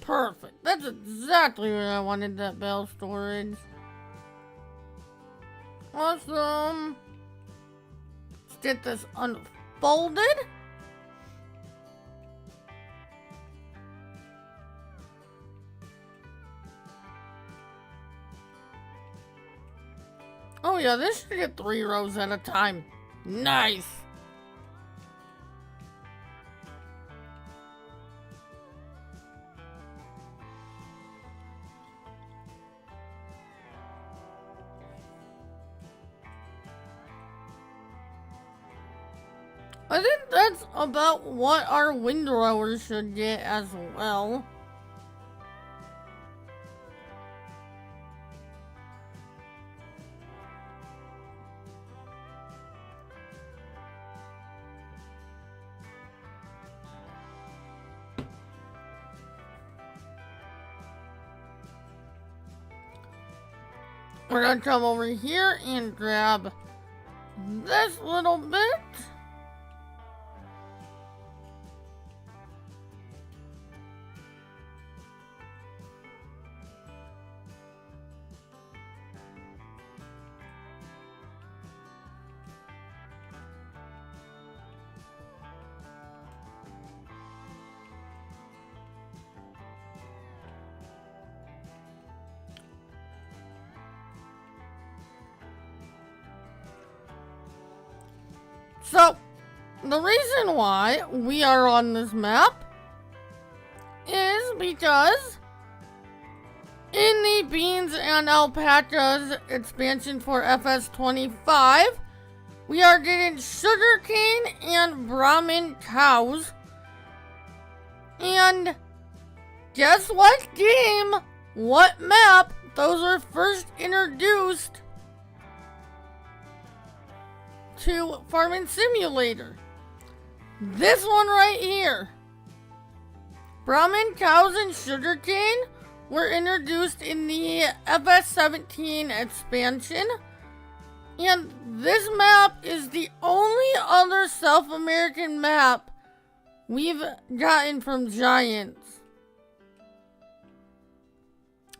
Perfect. That's exactly where I wanted that bell storage. Awesome. Let's get this unfolded. Oh yeah, this should get 3 rows at a time. Nice. I think that's about what our windrowers should get as well. We're gonna come over here and grab this little bit. So, the reason why we are on this map is because in the Beans and Alpacas expansion for FS25, we are getting sugarcane and Brahmin cows. And guess what game, what map, those were first introduced to Farming Simulator. This one right here. Brahmin cows and sugarcane were introduced in the FS17 expansion. And this map is the only other South American map we've gotten from Giants.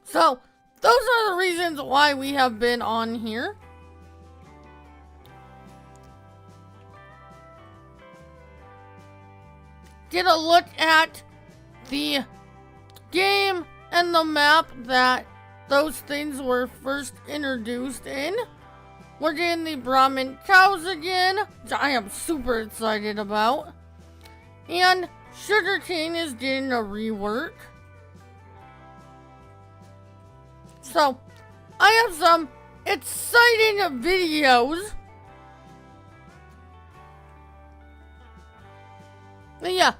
So, those are the reasons why we have been on here. Get a look at the game and the map that those things were first introduced in. We're getting the Brahmin cows again, which I am super excited about. And sugarcane is getting a rework. So, I have some exciting videos. But yeah,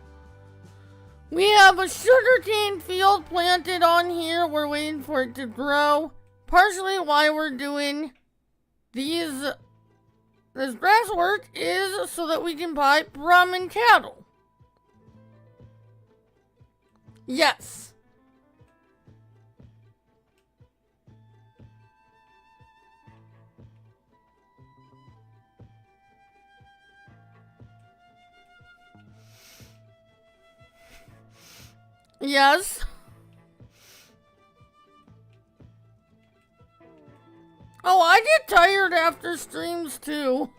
we have a sugarcane field planted on here. We're waiting for it to grow. Partially why we're doing this grass work is so that we can buy Brahmin cattle. Yes. Yes. Oh, I get tired after streams too.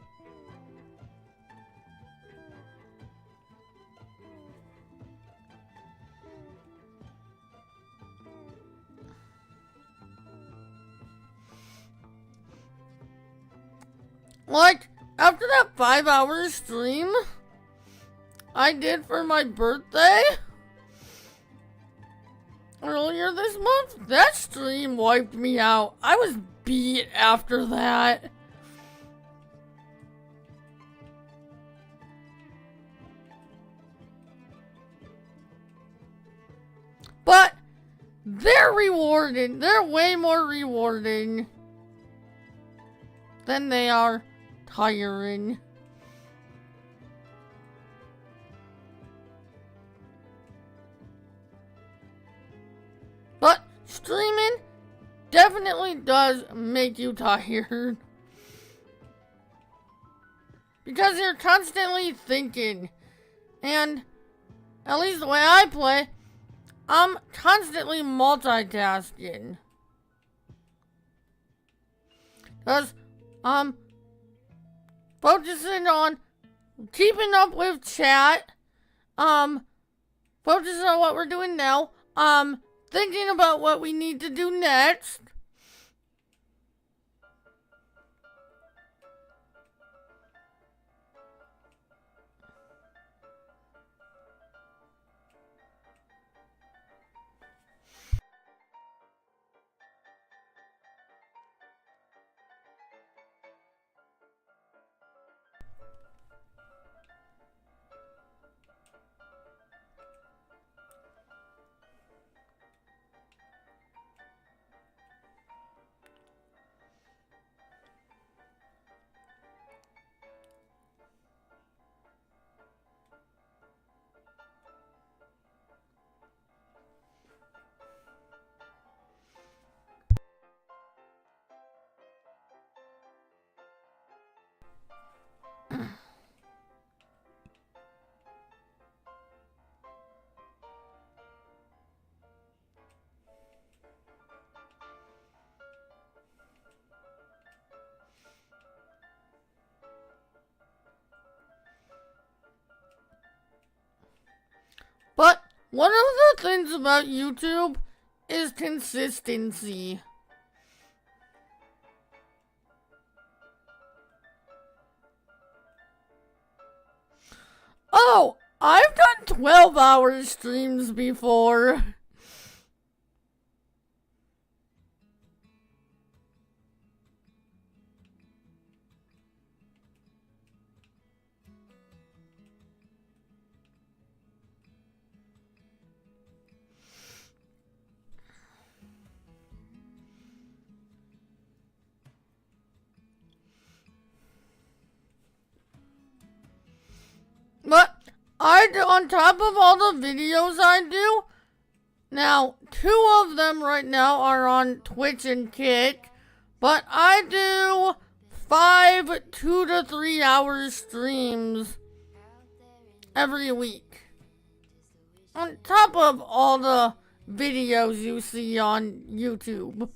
Like, after that 5-hour stream I did for my birthday, earlier this month. That stream wiped me out. I was beat after that. But they're rewarding. They're way more rewarding than they are tiring. But streaming definitely does make you tired. Because you're constantly thinking. And at least the way I play, I'm constantly multitasking. Because focusing on keeping up with chat, focusing on what we're doing now, thinking about what we need to do next. But one of the things about YouTube is consistency. Oh, I've done 12-hour streams before. But on top of all the videos I do, now 2 of them right now are on Twitch and Kick, but I do 5 2 to 3 hour streams every week. On top of all the videos you see on YouTube.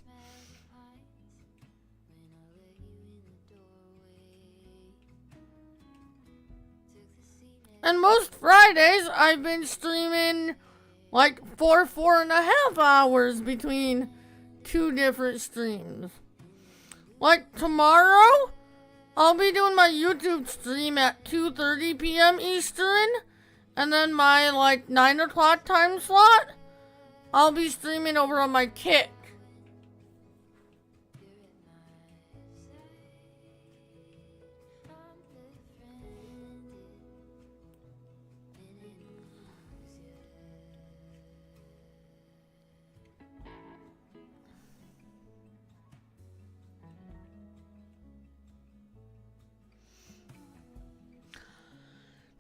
And most Fridays, I've been streaming like 4.5 hours between 2 different streams. Like tomorrow, I'll be doing my YouTube stream at 2:30 p.m. Eastern. And then my like 9 o'clock time slot, I'll be streaming over on my Kick.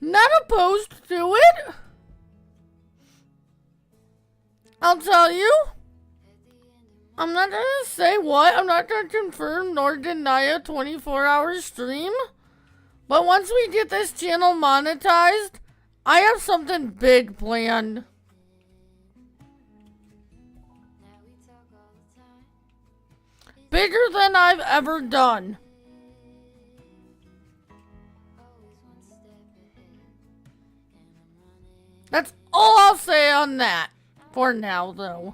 Not opposed to it. I'll tell you. I'm not gonna say what. I'm not gonna confirm nor deny a 24-hour stream. But once we get this channel monetized, I have something big planned. Bigger than I've ever done. That's all I'll say on that. For now, though.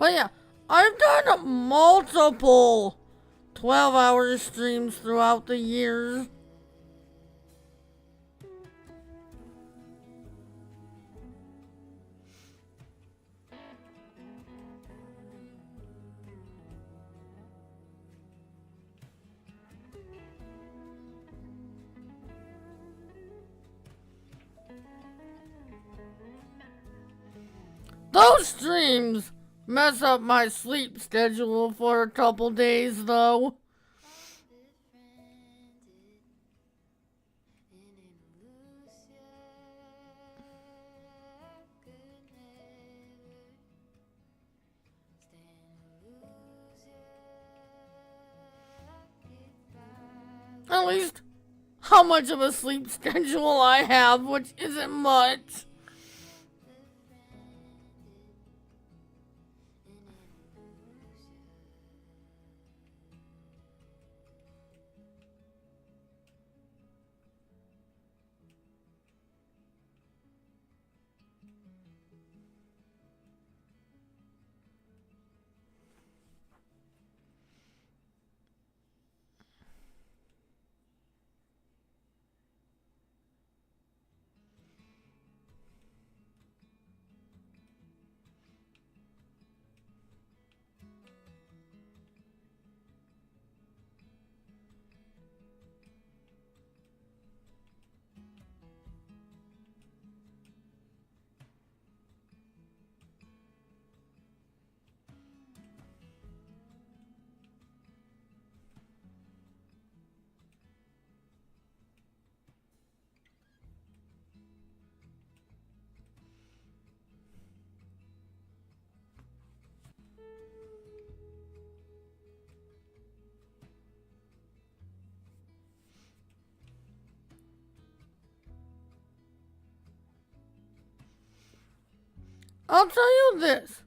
But yeah, I've done multiple 12-hour streams throughout the years. Those streams mess up my sleep schedule for a couple days, though. At least, how much of a sleep schedule I have, which isn't much. I'll tell you this.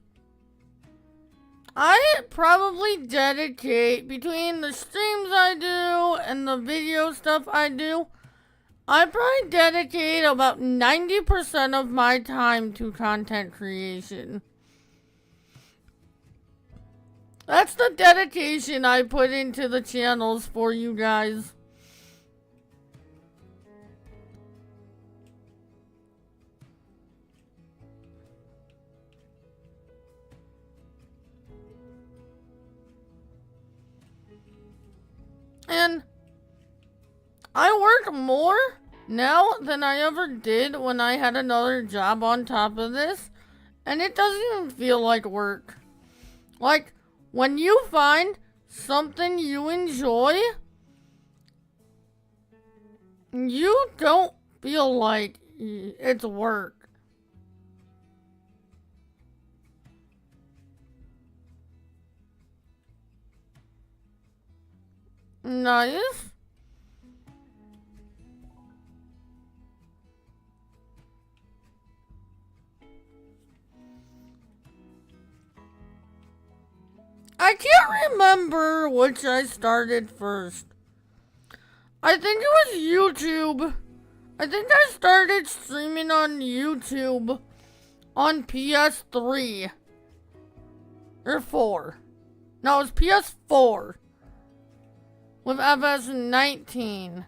I probably dedicate, between the streams I do and the video stuff I do, I probably dedicate about 90% of my time to content creation. That's the dedication I put into the channels for you guys. And I work more now than I ever did when I had another job on top of this. And it doesn't even feel like work. Like, when you find something you enjoy, you don't feel like it's work. Nice. I can't remember which I started first. I think it was YouTube. I think I started streaming on YouTube on PS3. Or 4. No, it was PS4. With FS17.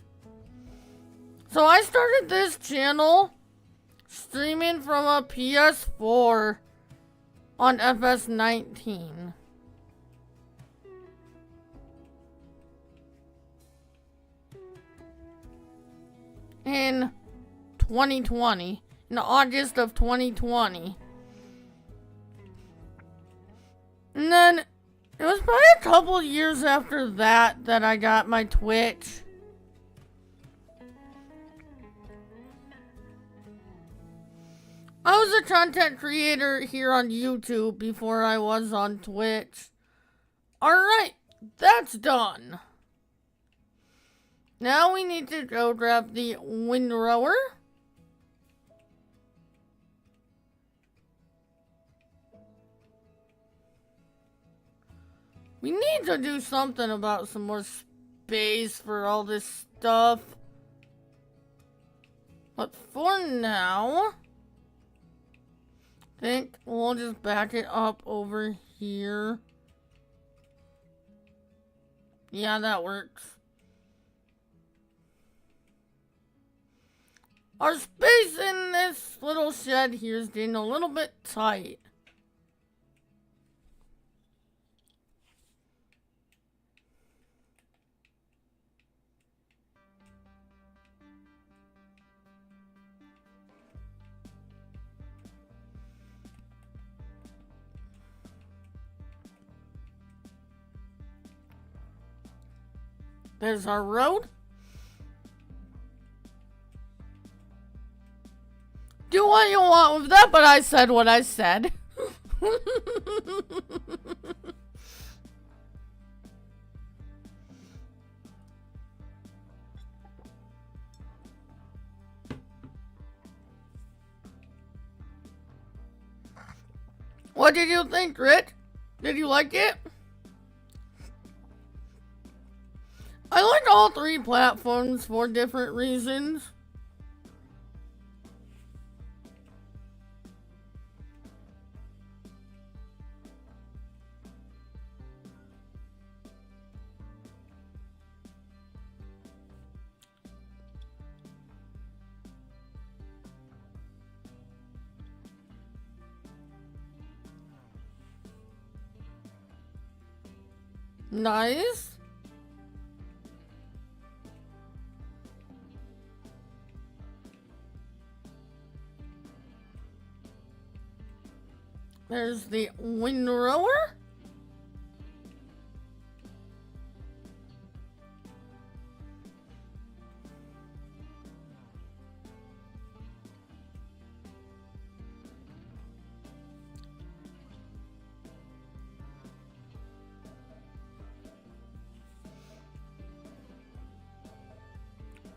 So I started this channel streaming from a PS4 on FS19. In 2020. In August of 2020. And then it was probably a couple years after that that I got my Twitch. I was a content creator here on YouTube before I was on Twitch. Alright, that's done. Now we need to go grab the windrower. We need to do something about some more space for all this stuff. But for now, I think we'll just back it up over here. Yeah, that works. Our space in this little shed here is getting a little bit tight. There's our road. Do what you want with that, but I said what I said. What did you think, Rich? Did you like it? I like all three platforms for different reasons. Nice. There's the windrower.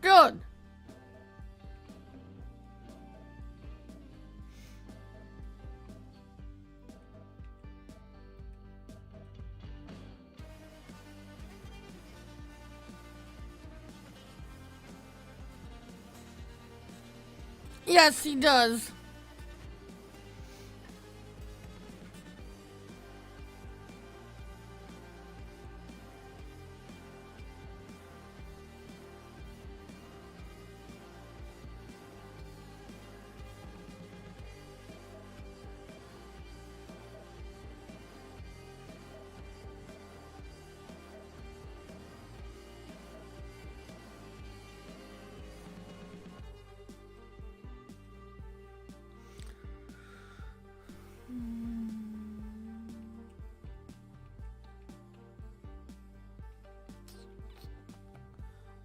Good. Yes, he does.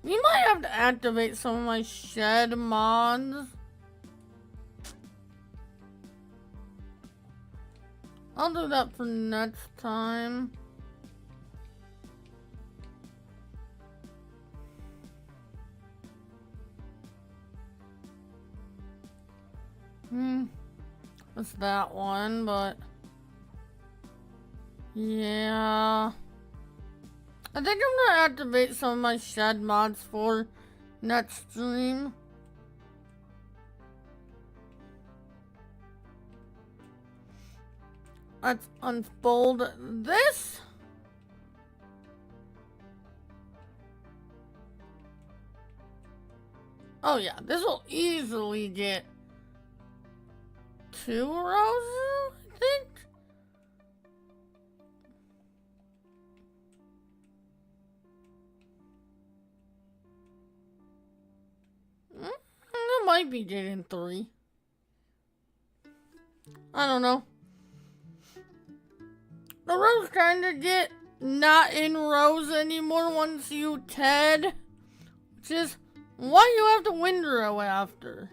We might have to activate some of my shed mods. I'll do that for next time. It's that one, but yeah. I think I'm gonna activate some of my shed mods for next stream. Let's unfold this. Oh yeah, this will easily get 2 roses, I think. That might be getting 3. I don't know. The rows kind of get not in rows anymore once you TED, which is why you have to windrow after.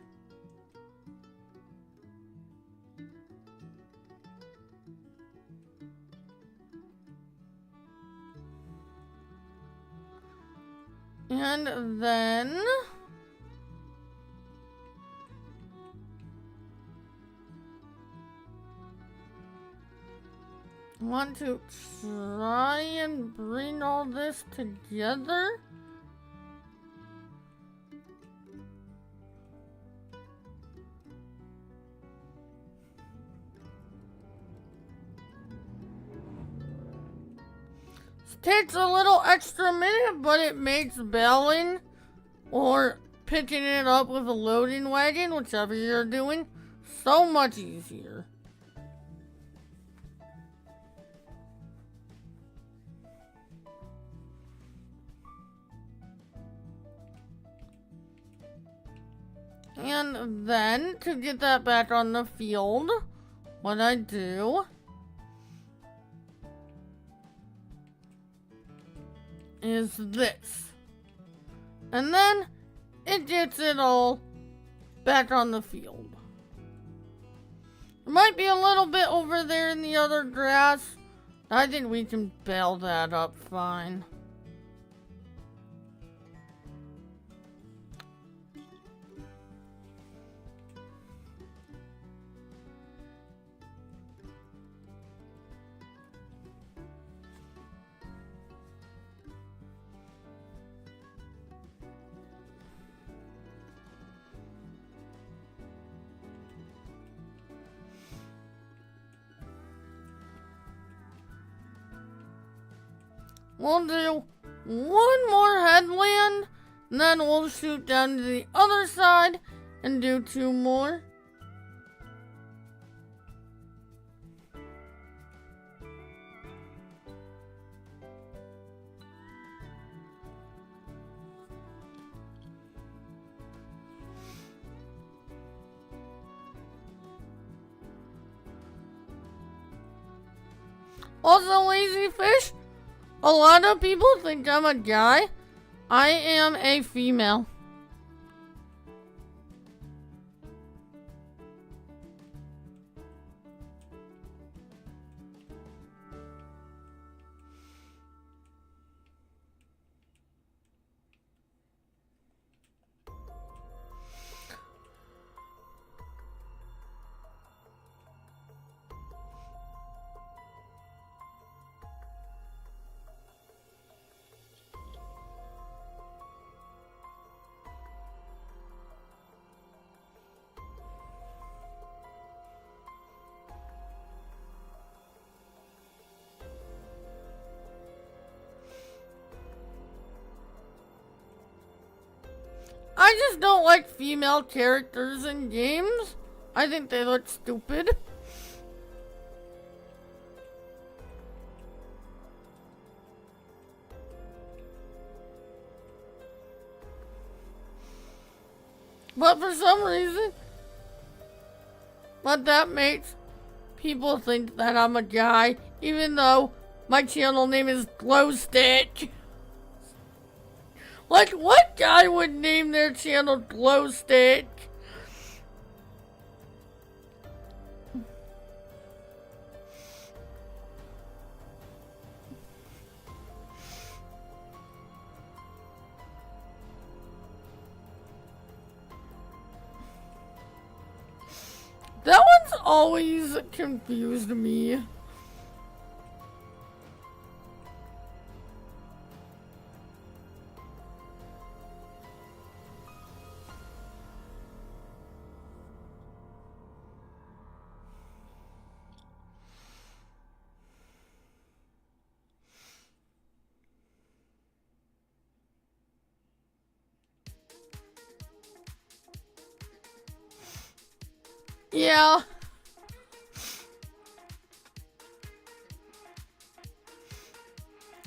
And then I want to try and bring all this together. takes a little extra minute, but it makes bailing or picking it up with a loading wagon, whichever you're doing, so much easier. And then, to get that back on the field, what I do is this. And then, it gets it all back on the field. There might be a little bit over there in the other grass. I think we can bail that up fine. We'll do one more headland, and then we'll shoot down to the other side and do 2 more. Also, lazy fish. A lot of people think I'm a guy. I am a female. I just don't like female characters in games. I think they look stupid. But for some reason, that makes people think that I'm a guy, even though my channel name is Glowstick. Like, what guy would name their channel Glowstick? That one's always confused me. Yeah.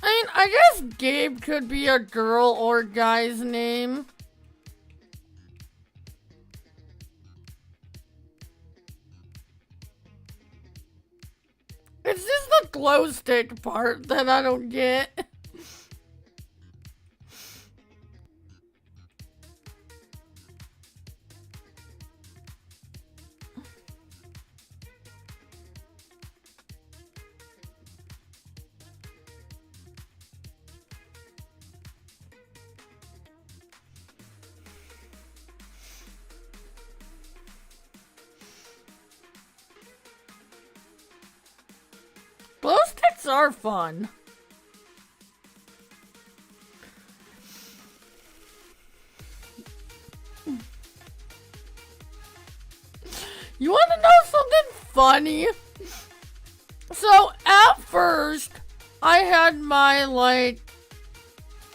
I mean, I guess Gabe could be a girl or guy's name. It's just the glow stick part that I don't get. Glow sticks are fun. You want to know something funny? So, at first, I had my, like,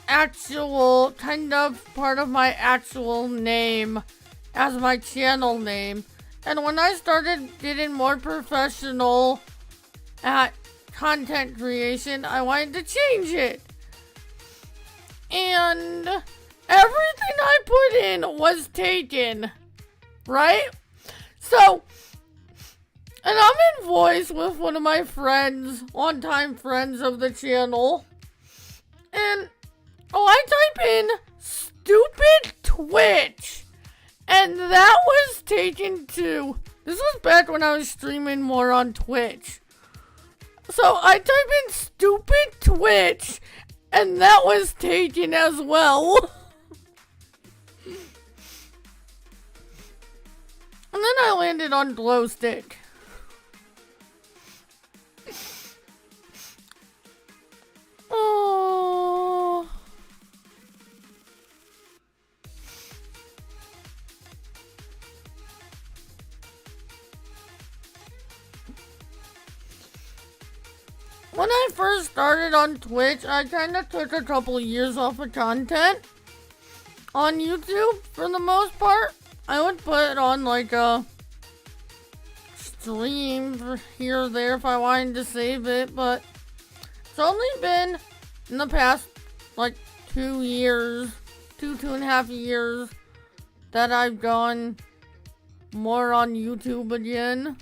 actual, kind of part of my actual name as my channel name. And when I started getting more professional at content creation, I wanted to change it. And everything I put in was taken, right? So, and I'm in voice with one of my friends, longtime friends of the channel. And, I type in stupid Twitch. And that was taken to, this was back when I was streaming more on Twitch. So I type in stupid Twitch, and that was taken as well. And then I landed on glow stick. Oh. When I first started on Twitch, I kind of took a couple years off of content on YouTube for the most part. I would put on like a stream for here or there if I wanted to save it, but it's only been in the past like 2 years, two and a half years that I've gone more on YouTube again.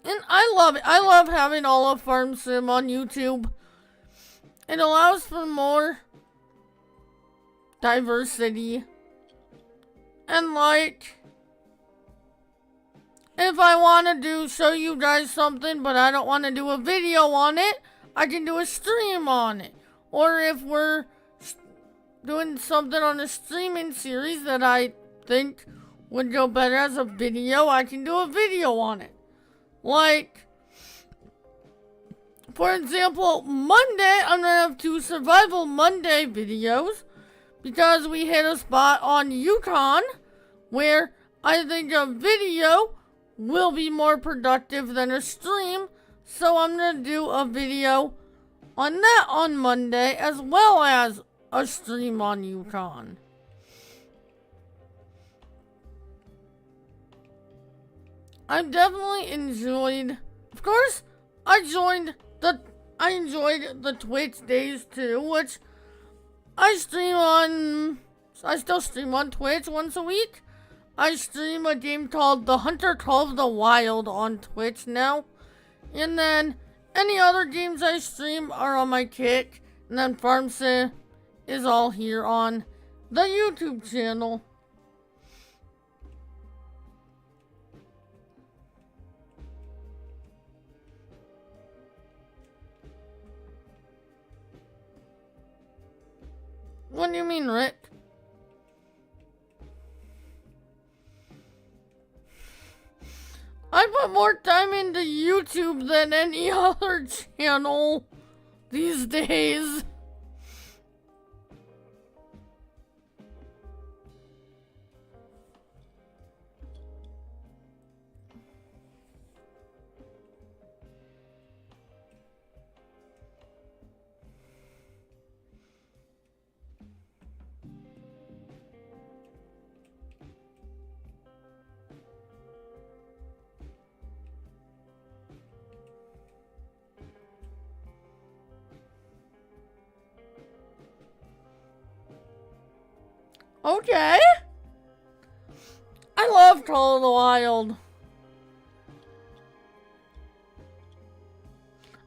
And I love it. I love having all of Farm Sim on YouTube. It allows for more diversity. And like, if I want to show you guys something, but I don't want to do a video on it, I can do a stream on it. Or if we're doing something on a streaming series that I think would go better as a video, I can do a video on it. Like, for example, Monday, I'm gonna have 2 Survival Monday videos because we hit a spot on Yukon where I think a video will be more productive than a stream. So I'm gonna do a video on that on Monday as well as a stream on Yukon. I've definitely enjoyed, of course, I enjoyed the Twitch days too, which I still stream on Twitch once a week. I stream a game called The Hunter Call of the Wild on Twitch now. And then any other games I stream are on my Kick. And then Farm Sim is all here on the YouTube channel. What do you mean, Rick? I put more time into YouTube than any other channel these days. Okay. I love Call of the Wild.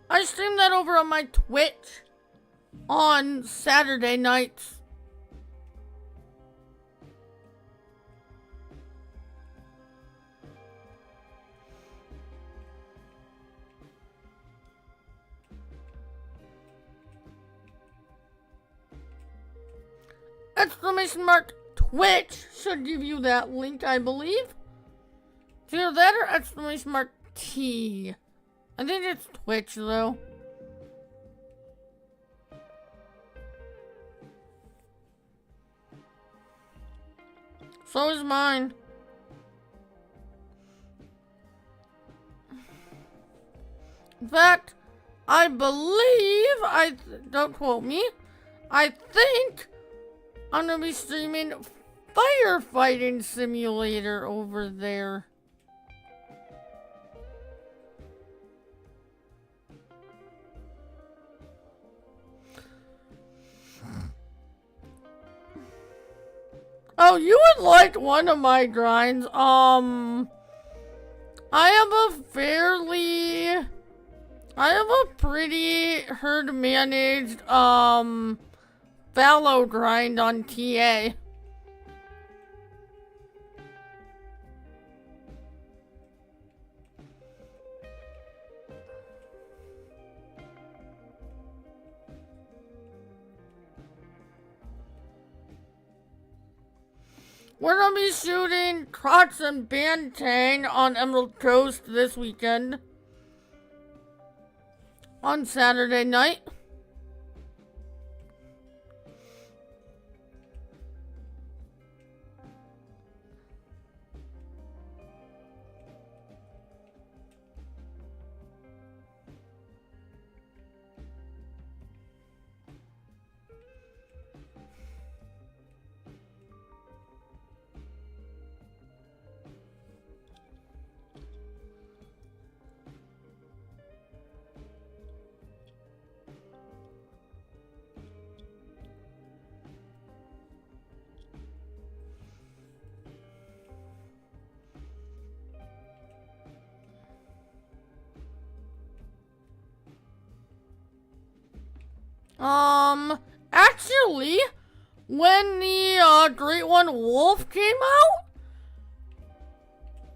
I stream that over on my Twitch on Saturday nights. Exclamation mark Twitch should give you that link, I believe. It's either that or exclamation mark T. I think it's Twitch though. So is mine. In fact, I believe, don't quote me, I think I'm gonna be streaming Firefighting Simulator over there. Oh, you would like one of my grinds. I have a pretty herd managed, fallow grind on TA. We're gonna be shooting Trots and Bantang on Emerald Coast this weekend. On Saturday night. Actually, when the Great One Wolf came out,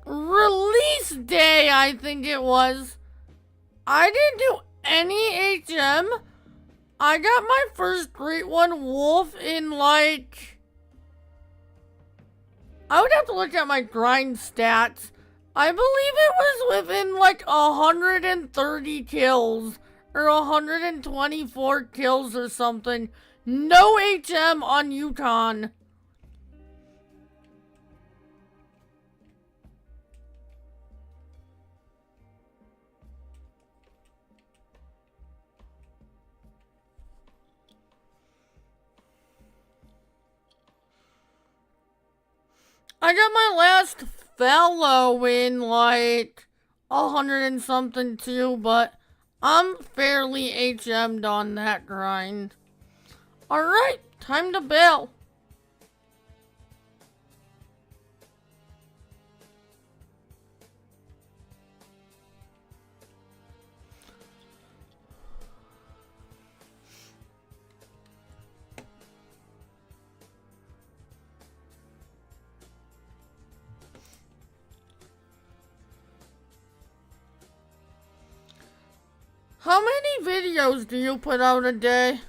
release day, I think it was, I didn't do any HM. I got my first Great One Wolf in like, I would have to look at my grind stats. I believe it was within like 130 kills. Or 124 kills or something. No HM on Yukon. I got my last fallow in like 100 and something too, but I'm fairly HM'd on that grind. Alright, time to bail. How many videos do you put out a day?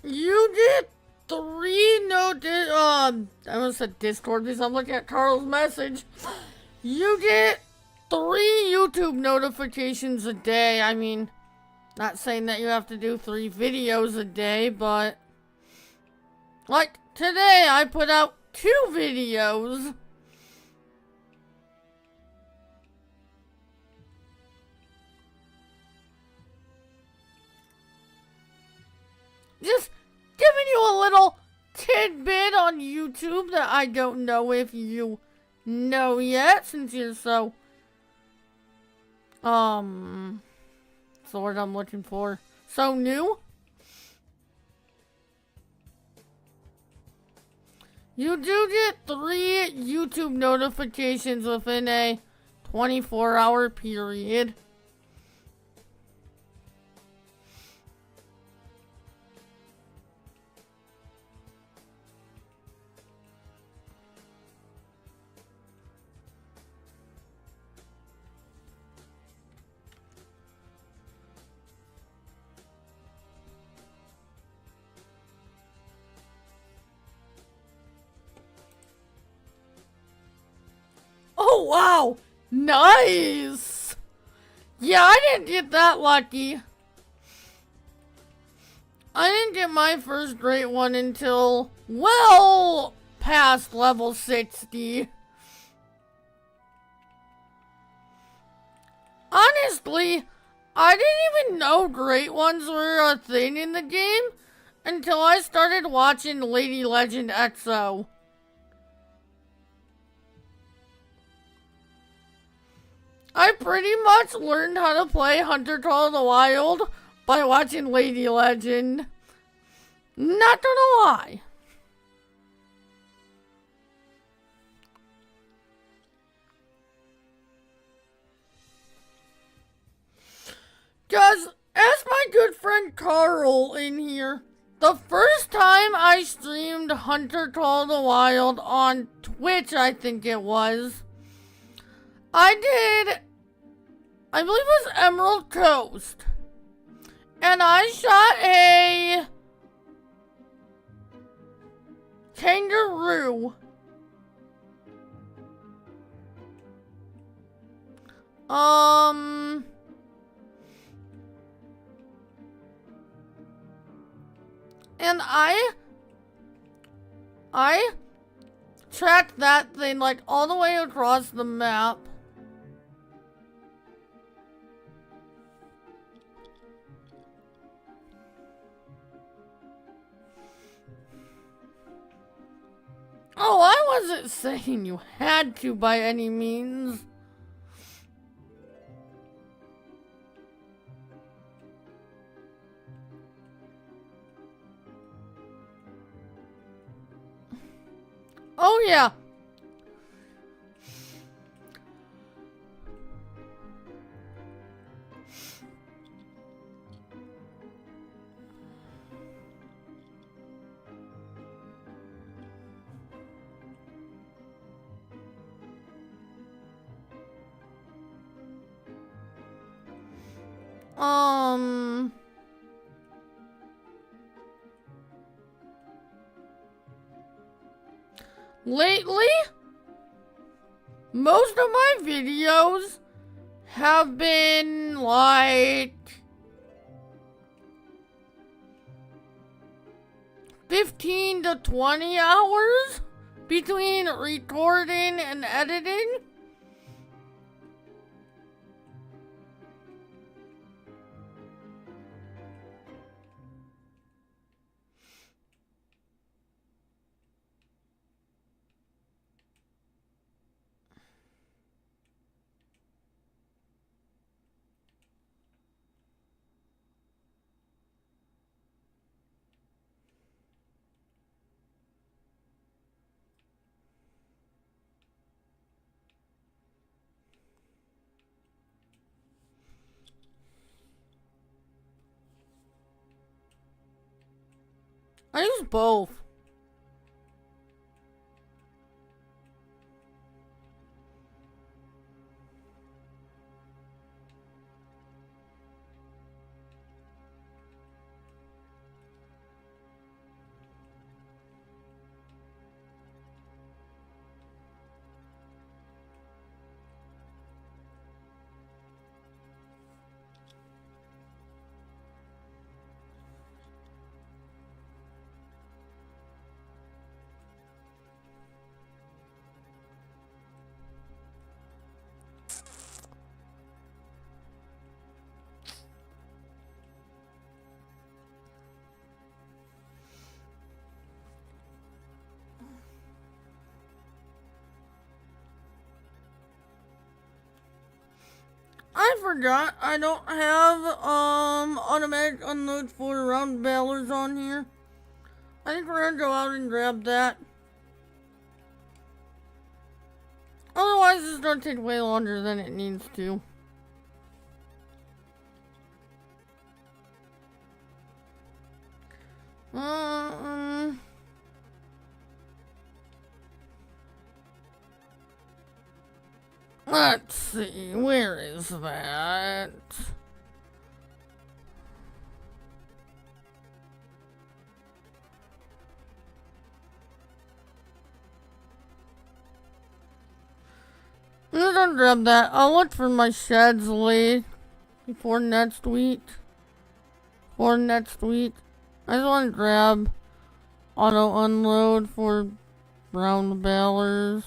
You get 3 I almost said Discord because I'm looking at Carl's message. You get 3 YouTube notifications a day. I mean, not saying that you have to do 3 videos a day, but like today I put out 2 videos. Just giving you a little tidbit on YouTube that I don't know if you know yet, since you're so, what's the word I'm looking for? So new? You do get 3 YouTube notifications within a 24-hour period. Oh, wow! Nice! Yeah, I didn't get that lucky. I didn't get my first great one until well past level 60. Honestly, I didn't even know great ones were a thing in the game until I started watching Lady Legend XO. I pretty much learned how to play Hunter Call of the Wild by watching Lady Legend. Not gonna lie. Cause, as my good friend Carl in here, the first time I streamed Hunter Call of the Wild on Twitch, I think it was, I believe it was Emerald Coast. And I shot a kangaroo. And I tracked that thing like all the way across the map. Oh, I wasn't saying you had to by any means. Oh yeah. Lately, most of my videos have been like 15 to 20 hours between recording and editing. I use both. I forgot I don't have automatic unload for round ballers on here. I think we're gonna go out and grab that. Otherwise, this is gonna take way longer than it needs to. Let's see, where is that? I'm gonna grab that. I'll look for my sheds later. before next week. For next week. I just want to grab auto unload for brown ballers.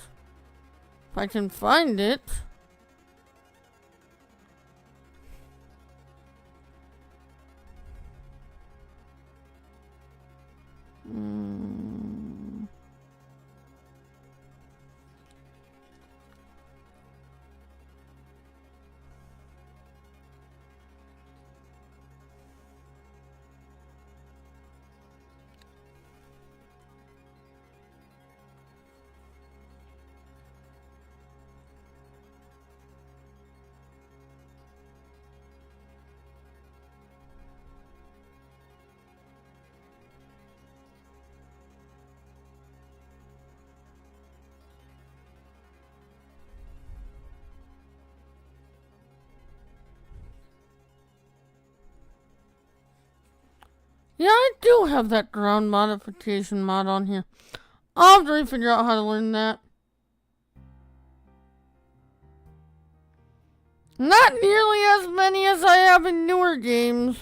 If I can find it. Yeah, I do have that ground modification mod on here. I'll have to figure out how to learn that. Not nearly as many as I have in newer games.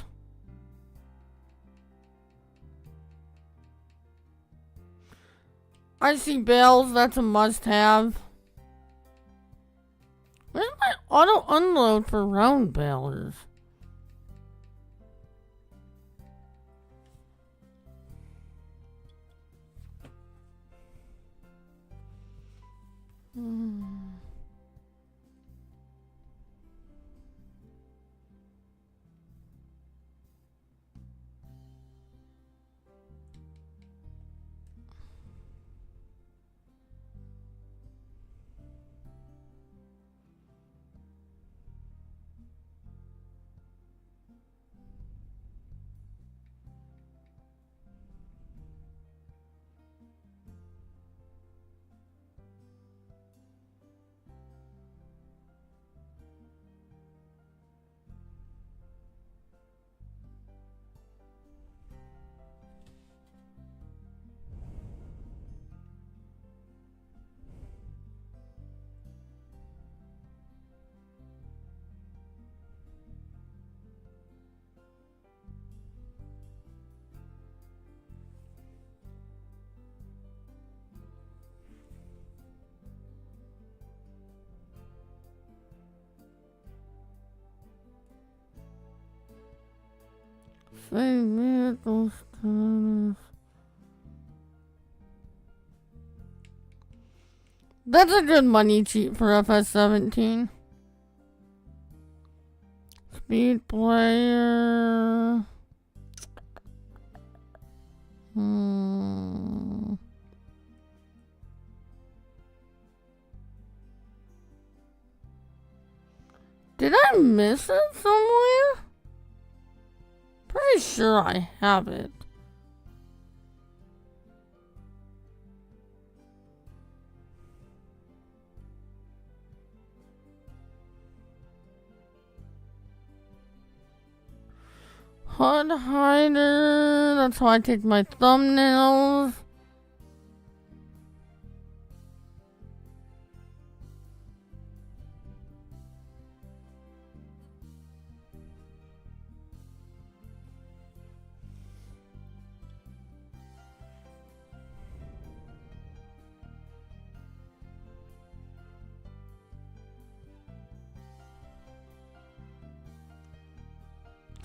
I see bells, that's a must-have. Where's my auto unload for round ballers? Save vehicles status. That's a good money cheat for FS17. Speed player. Did I miss it somewhere? Pretty sure I have it. HUD hider. That's how I take my thumbnails.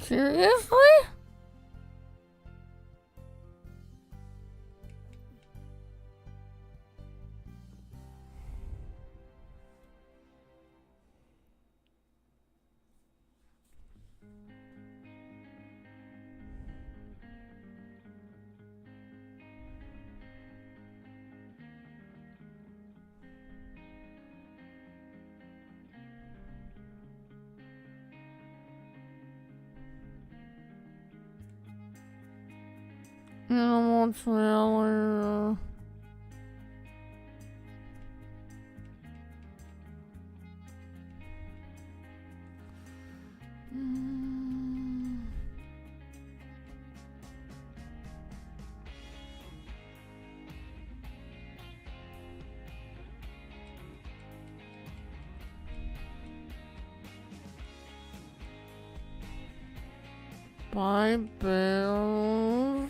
Seriously? Animal trailer. Bye, Bill.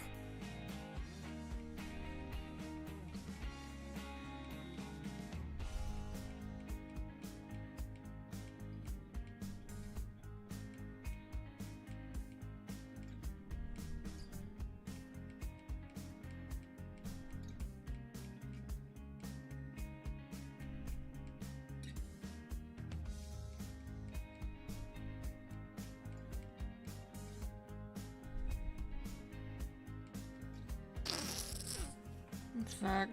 Sec.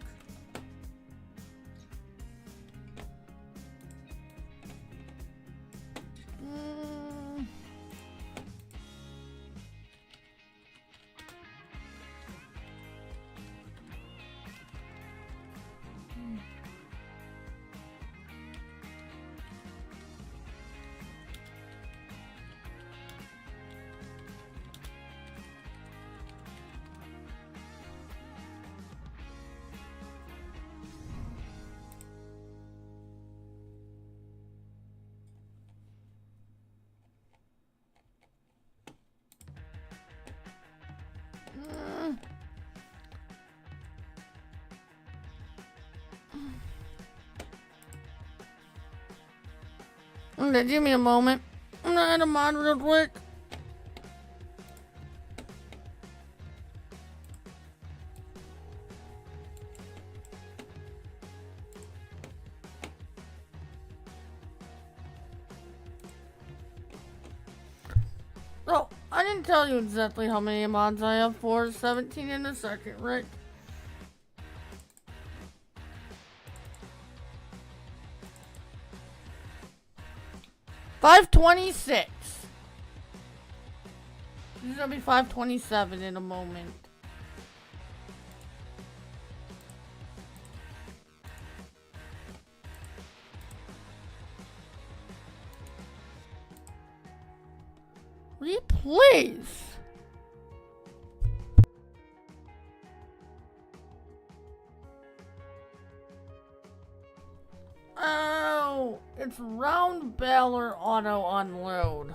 Okay, give me a moment. I'm gonna add a mod real quick. Oh, I didn't tell you exactly how many mods I have for 17 in a second, right? $526. This is gonna be $527 in a moment. Replace. Oh, it's round baler auto unload.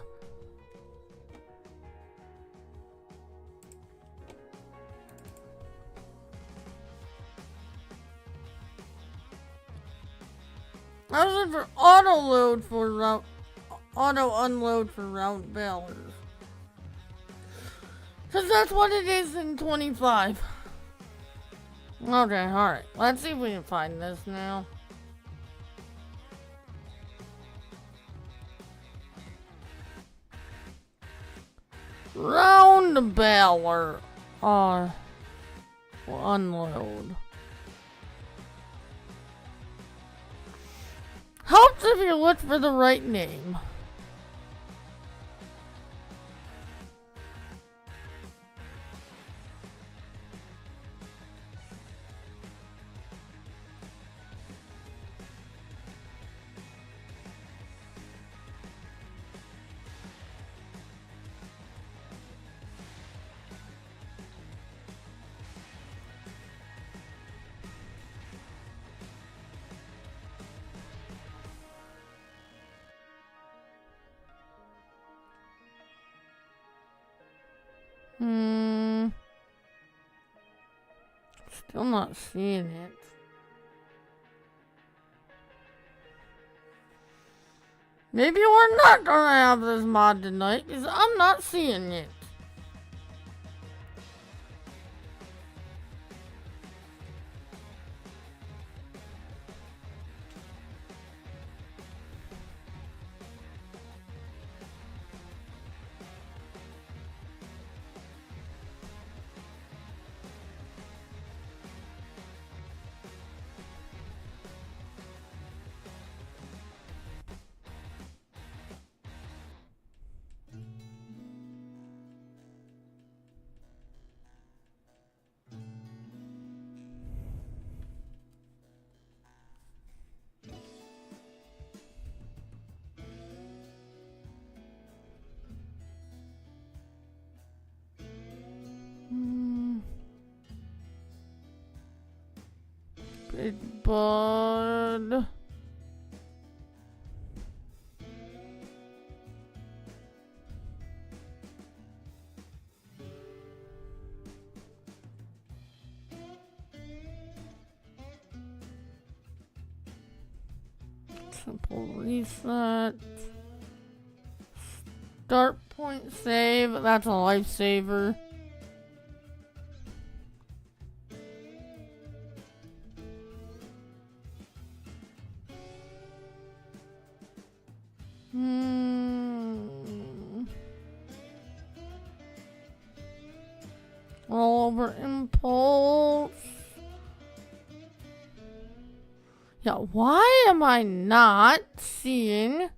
I was in for auto load for auto unload for round balers. Cause that's what it is in 25. Okay, alright. Let's see if we can find this now. Round baler unload. Helps if you look for the right name. Still not seeing it. Maybe we're not gonna have this mod tonight because I'm not seeing it. Big bud. Simple reset. Start point save. That's a lifesaver. Rollover impulse. Yeah, why am I not seeing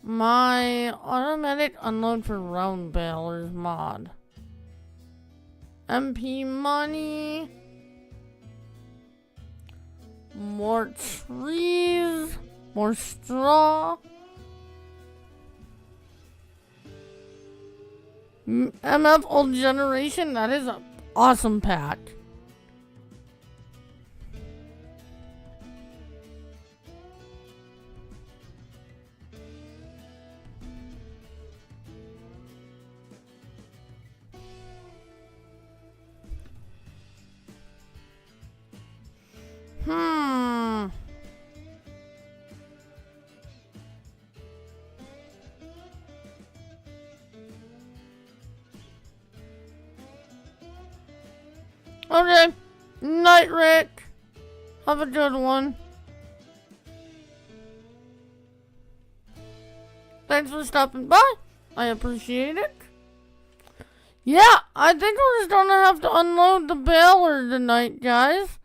my automatic unload for round balers mod? MP money. More trees. More straw. MF old generation. That is an awesome pack. Okay. Night, Rick. Have a good one. Thanks for stopping by. I appreciate it. Yeah, I think we're just gonna have to unload the baler tonight, guys.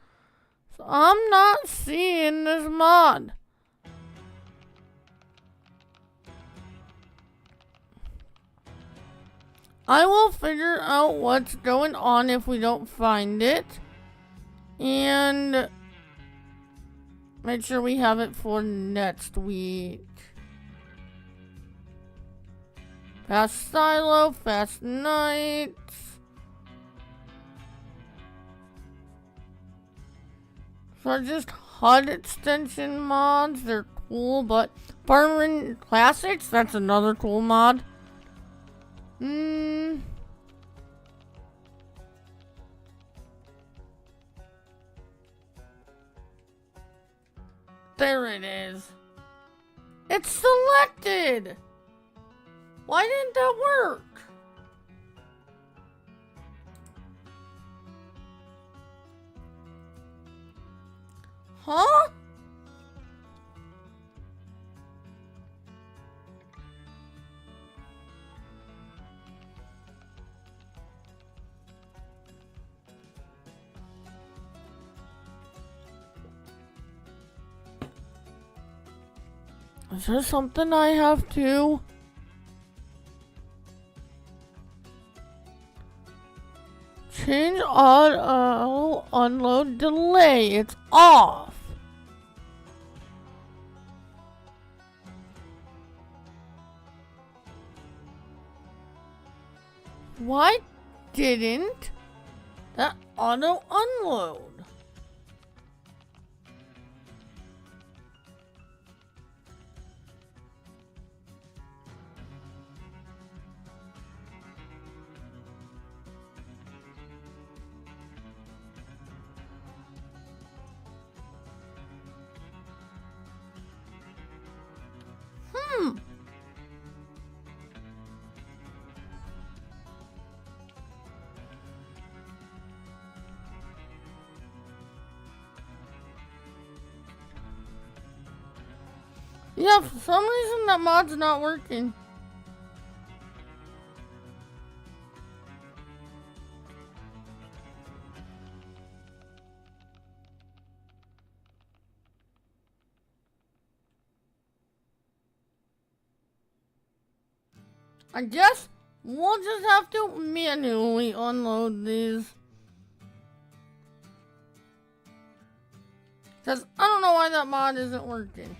So I'm not seeing this mod. I will figure out what's going on if we don't find it. And make sure we have it for next week. Fast silo, fast nights. So are just HUD extension mods. They're cool, but Farming Classics, that's another cool mod. There it is. It's selected. Why didn't that work? Huh? Is there something I have to? Change auto unload delay. It's off. Why didn't that auto unload? Yeah, for some reason that mod's not working. I guess we'll just have to manually unload these. Because I don't know why that mod isn't working.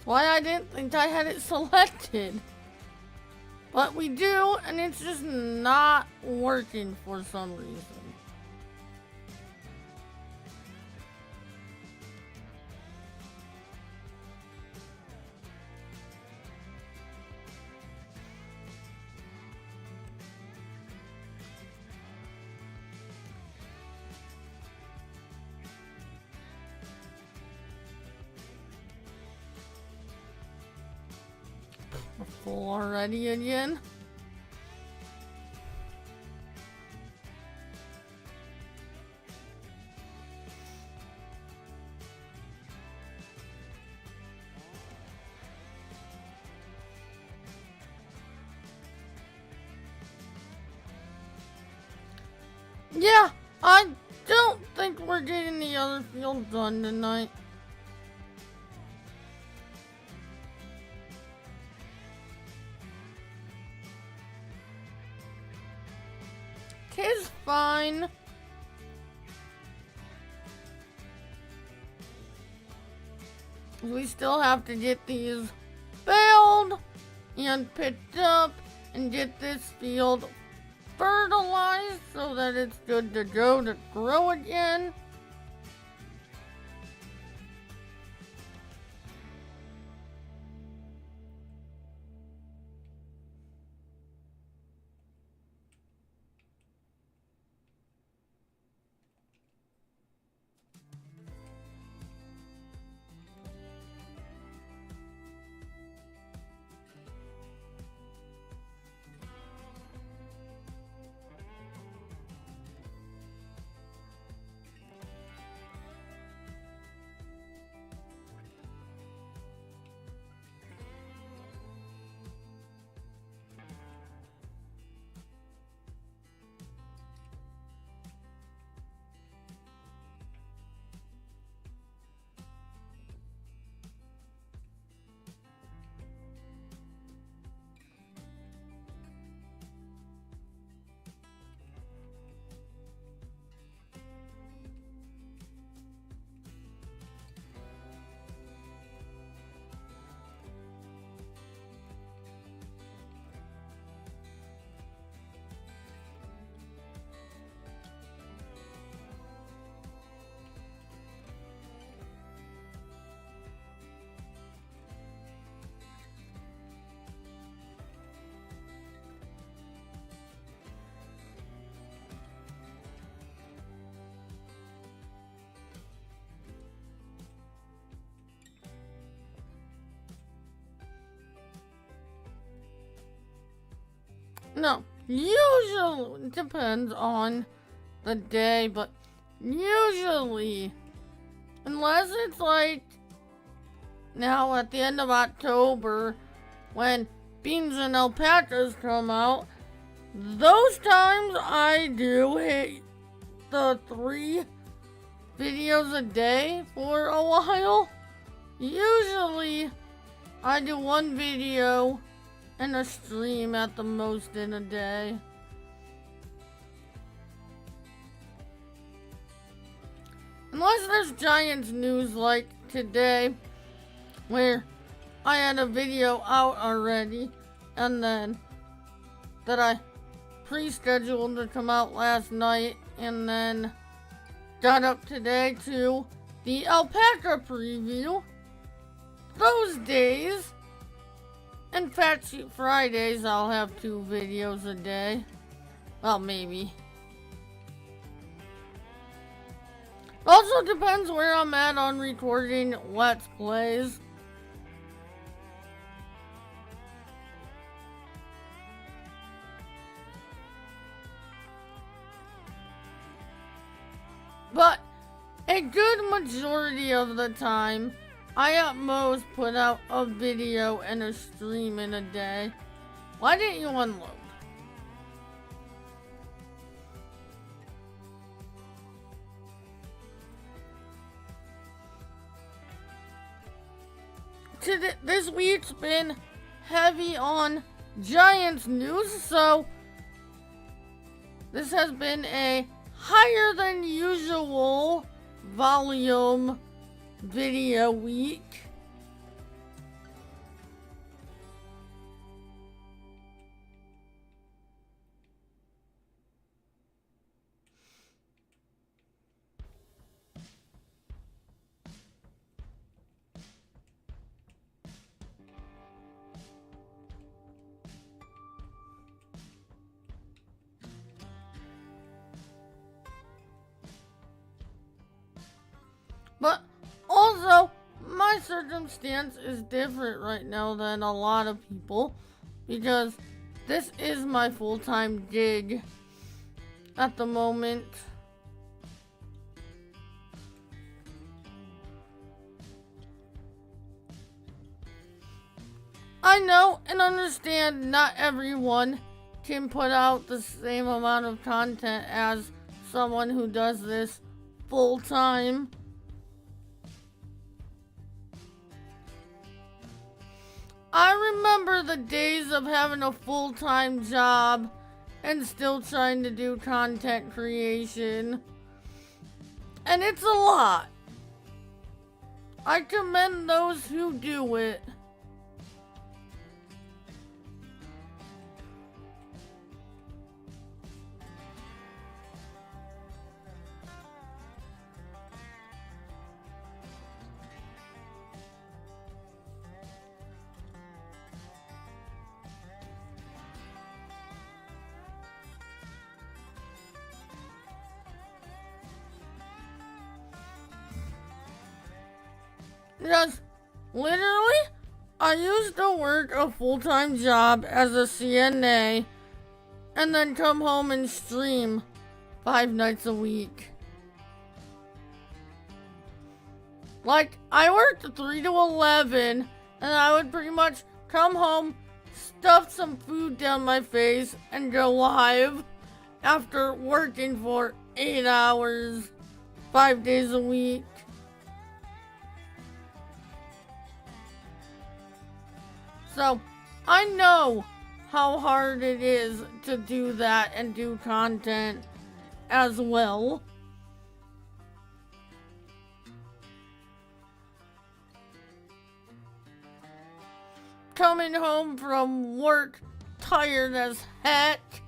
Why I didn't think I had it selected. But we do, and it's just not working for some reason. full already again. Yeah, I don't think we're getting the other field done tonight. Tis fine. We still have to get these baled and picked up and get this field fertilized so that it's good to go to grow again. No, usually it depends on the day, but usually, unless it's like now at the end of October when beans and alpacas come out, those times I do hit the 3 videos a day for a while. Usually I do 1 video and a stream at the most in a day. Unless there's Giants news like today, where I had a video out already, and then that I pre-scheduled to come out last night, and then got up today to the alpaca preview. Those days, and Fat Sheet Fridays, I'll have 2 videos a day. Well, maybe. Also depends where I'm at on recording Let's Plays. But a good majority of the time, I at most put out a video and a stream in a day. Why didn't you unload? This week's been heavy on Giants news, so this has been a higher than usual volume video week. But also, my circumstance is different right now than a lot of people. because this is my full-time gig at the moment. I know and understand not everyone can put out the same amount of content as someone who does this full-time. I remember the days of having a full-time job and still trying to do content creation. And it's a lot. I commend those who do it. Yes, literally, I used to work a full-time job as a CNA and then come home and stream 5 nights a week. Like, I worked 3 to 11 and I would pretty much come home, stuff some food down my face, and go live after working for 8 hours, 5 days a week. So, I know how hard it is to do that and do content as well. Coming home from work tired as heck,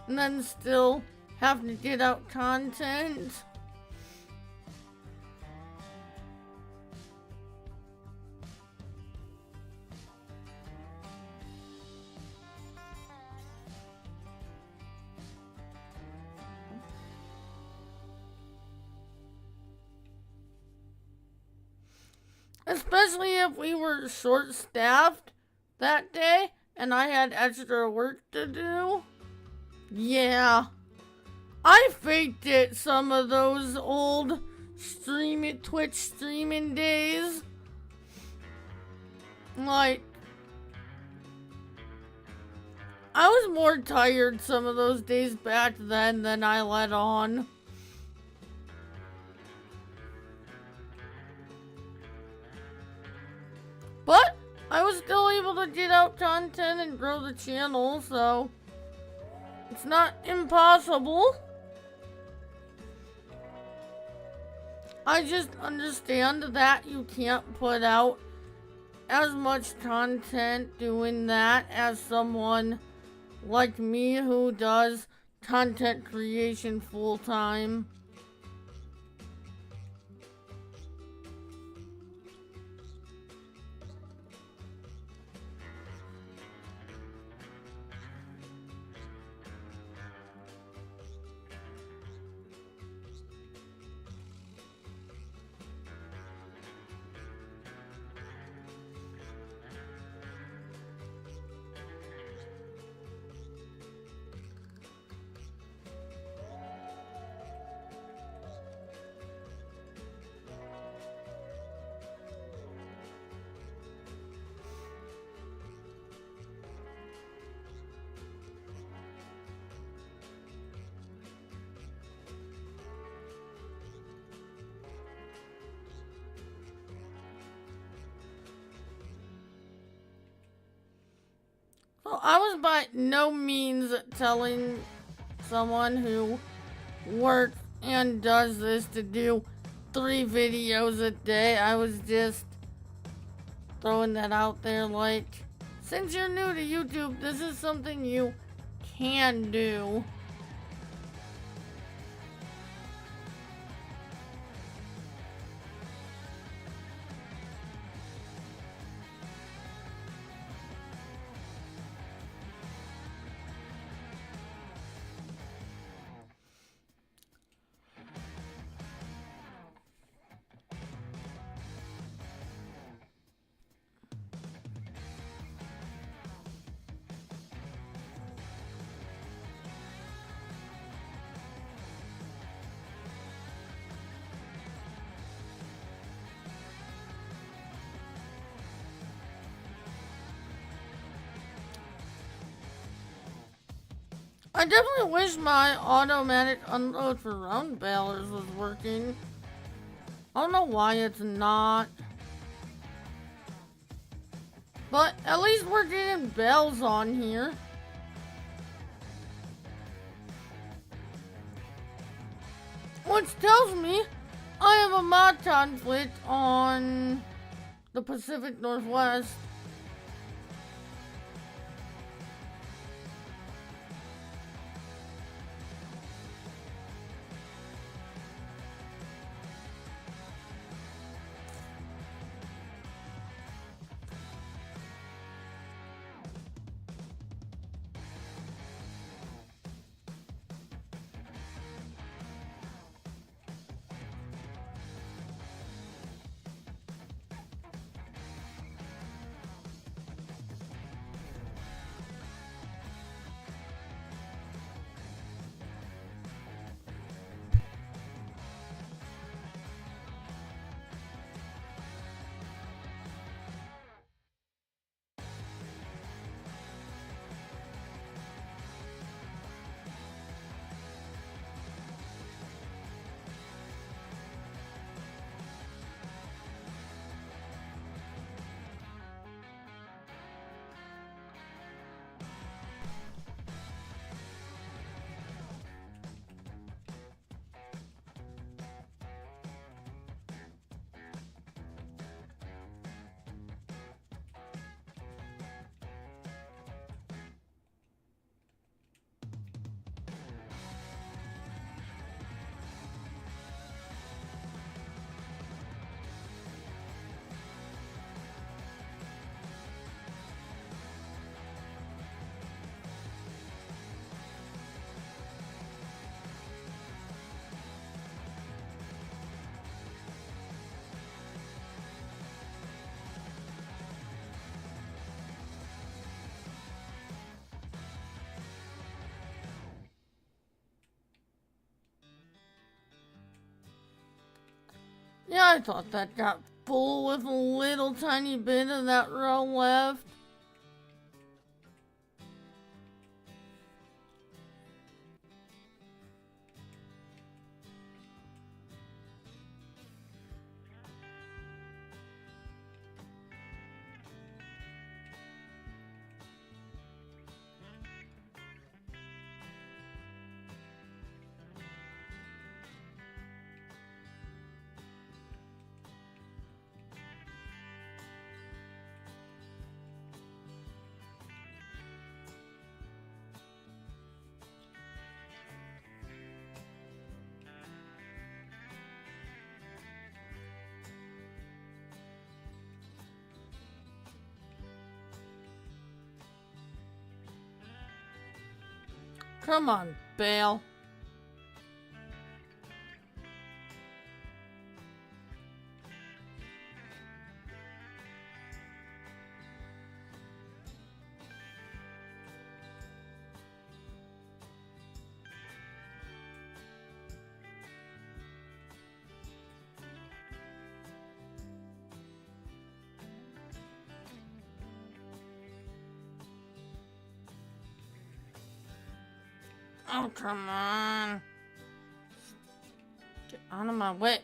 and then still having to get out content. Especially if we were short-staffed that day and I had extra work to do. Yeah. I faked it some of those old Twitch streaming days. Like, I was more tired some of those days back then than I let on. But I was still able to get out content and grow the channel, so it's not impossible. I just understand that you can't put out as much content doing that as someone like me who does content creation full time. Well, I was by no means telling someone who works and does this to do 3 videos a day. I was just throwing that out there, like, since you're new to YouTube, this is something you can do. I definitely wish my automatic unload for round balers was working. I don't know why it's not. But at least we're getting bells on here. Which tells me I have a mod conflict on the Pacific Northwest. Yeah, I thought that got full with a little tiny bit of that row left. Come on, Bale. Oh, come on. Get out of my way.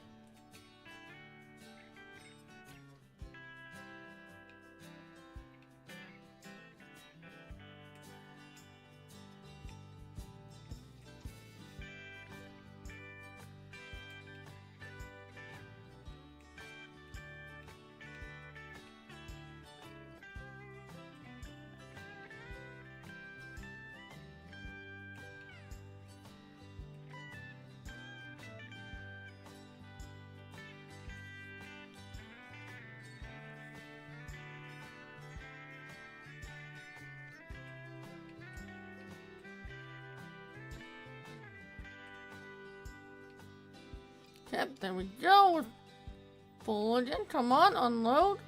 Yep, there we go. We're full again. Come on, unload.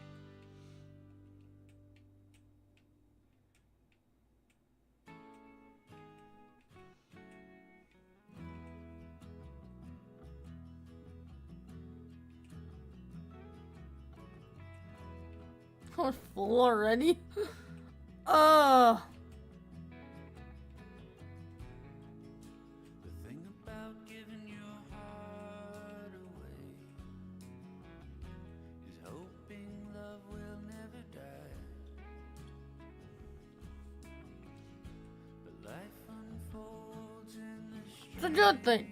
We're full already. It's a good thing.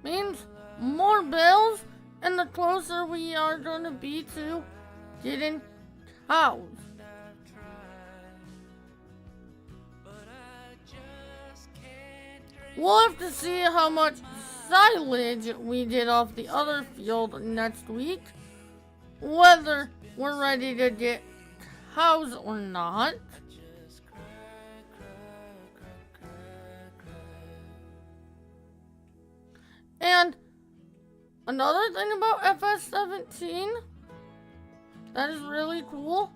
Means more bills, and the closer we are going to be to getting cows. We'll have to see how much silage we get off the other field next week, whether we're ready to get cows or not. And another thing about FS17 that is really cool,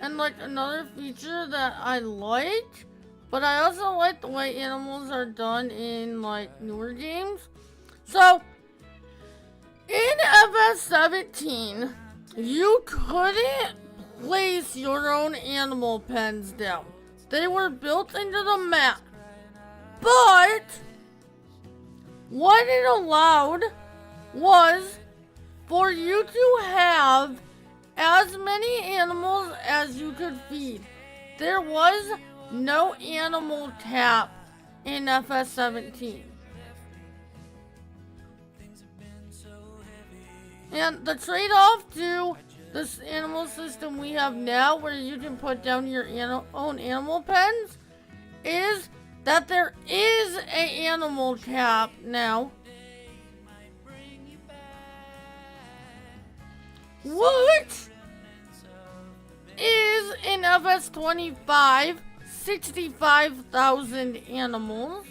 and like another feature that I like, but I also like the way animals are done in like newer games. So in FS17, you couldn't place your own animal pens down. They were built into the map. But what it allowed was for you to have as many animals as you could feed. There was no animal cap in FS17. And the trade-off to this animal system we have now, where you can put down your own animal pens, is that there is an animal cap now. Which is in FS25, 65,000 animals.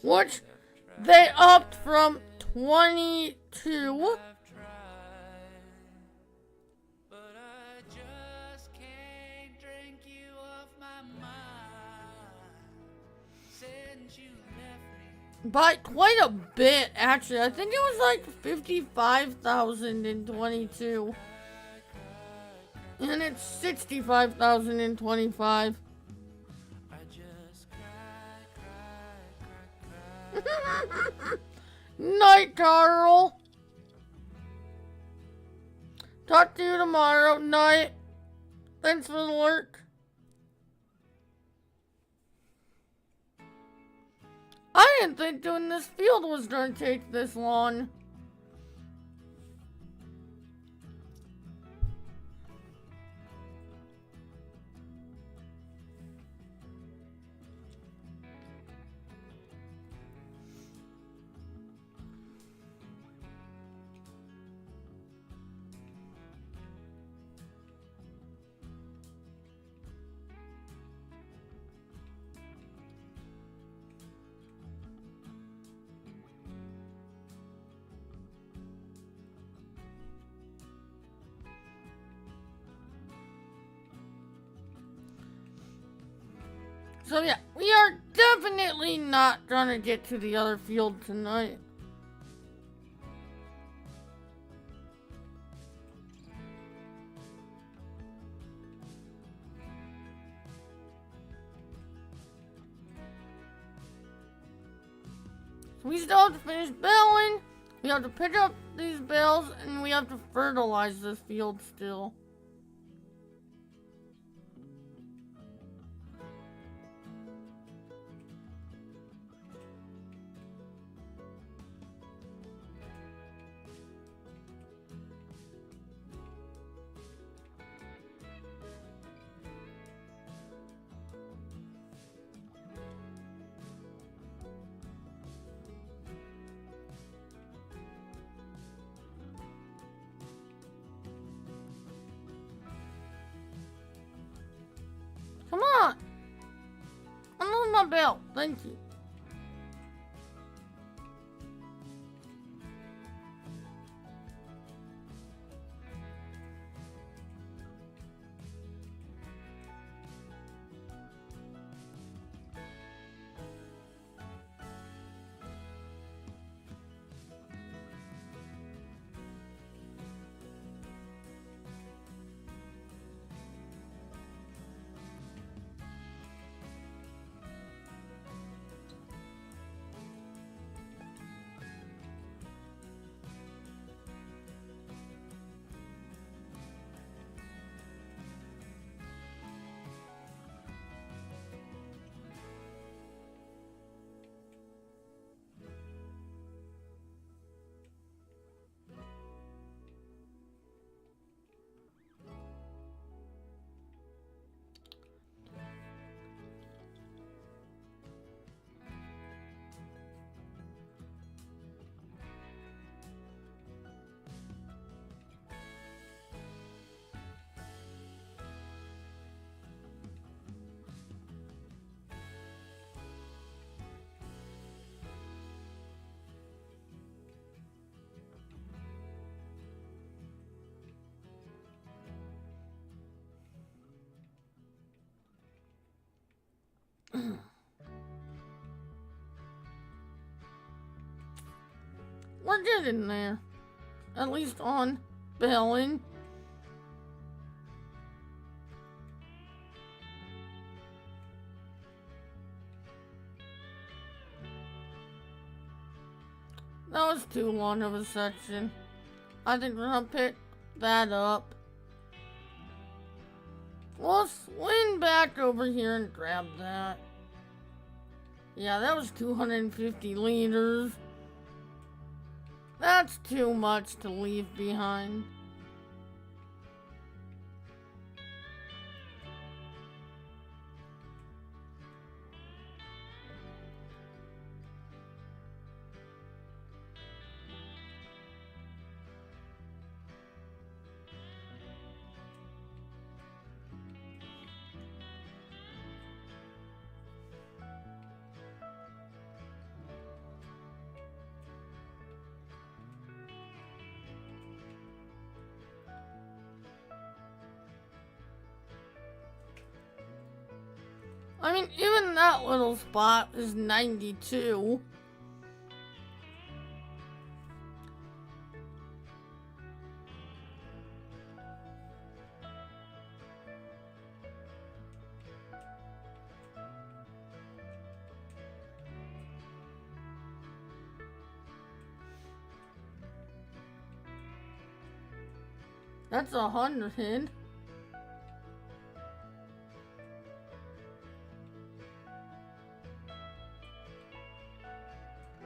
Which they upped from 22. By quite a bit, actually. I think it was like 55,000 in 22. And it's 65,000 in 25. Night, Carl. Talk to you tomorrow. Night. Thanks for the work. I didn't think doing this field was going to take this long. So yeah, we are definitely not gonna get to the other field tonight. So we still have to finish baling, we have to pick up these bales, and we have to fertilize this field still. Come on! Unload my belt, thank you. We're getting there. At least on Bellin. That was too long of a section. I think we're gonna pick that up. We'll swing back over here and grab that. Yeah, that was 250 liters. That's too much to leave behind. I mean, even that little spot is 92. That's 100.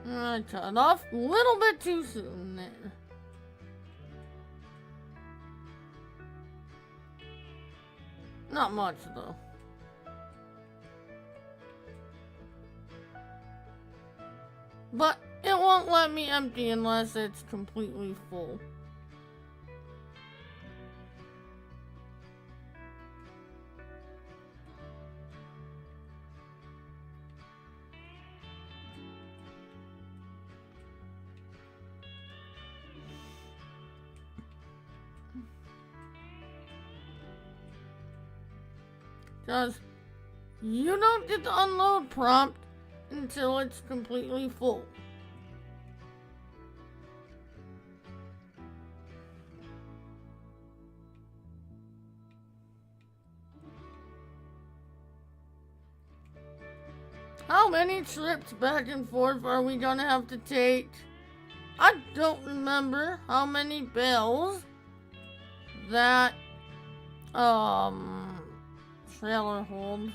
I cut off a little bit too soon there. Not much though. But it won't let me empty unless it's completely full. Because you don't get the unload prompt until it's completely full. How many trips back and forth are we gonna have to take? I don't remember how many bells that trailer holds.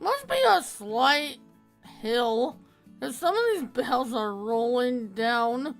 Must be a slight hill, because some of these bells are rolling down.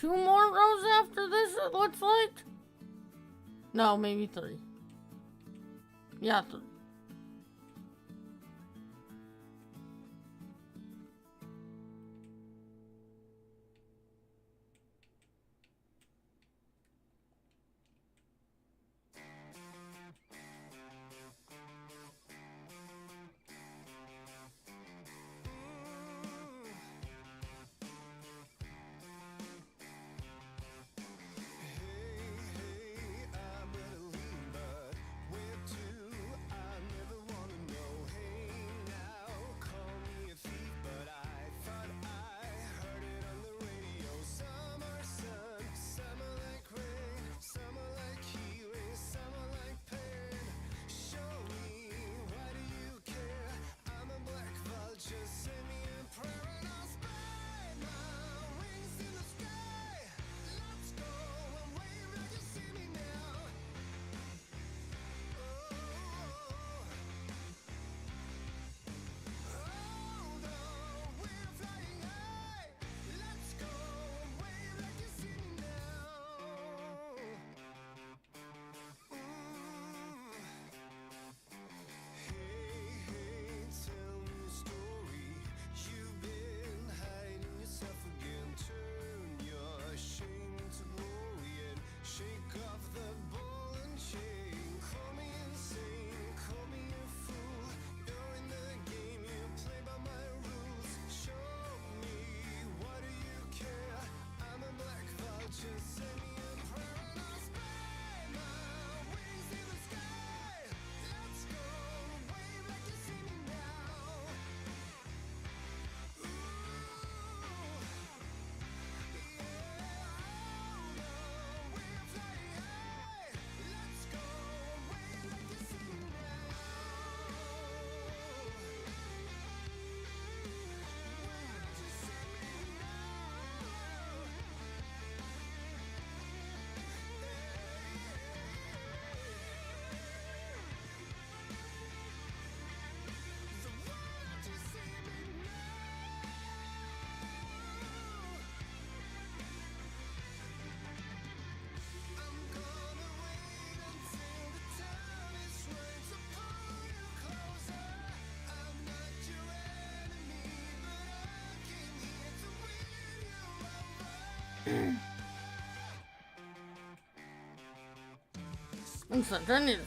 2 more rows after this, it looks like. No, maybe 3. Yeah, 3. Instantaneous.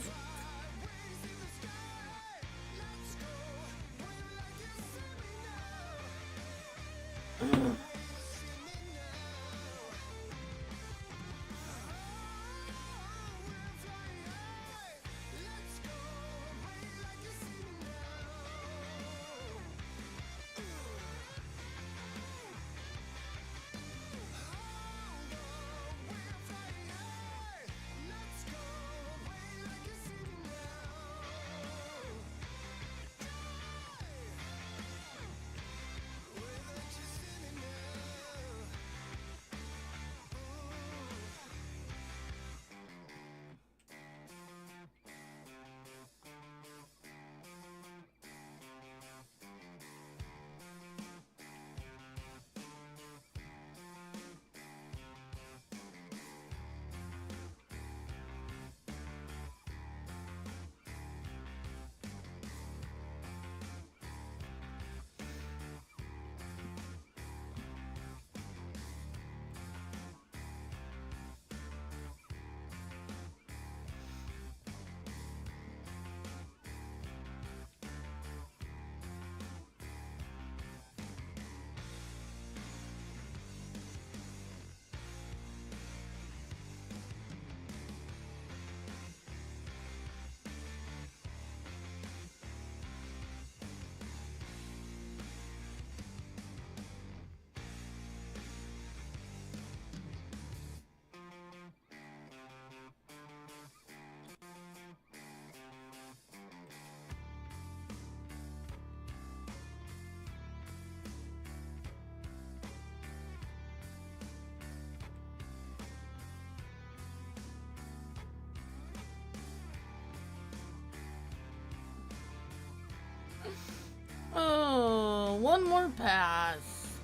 Oh, one more pass.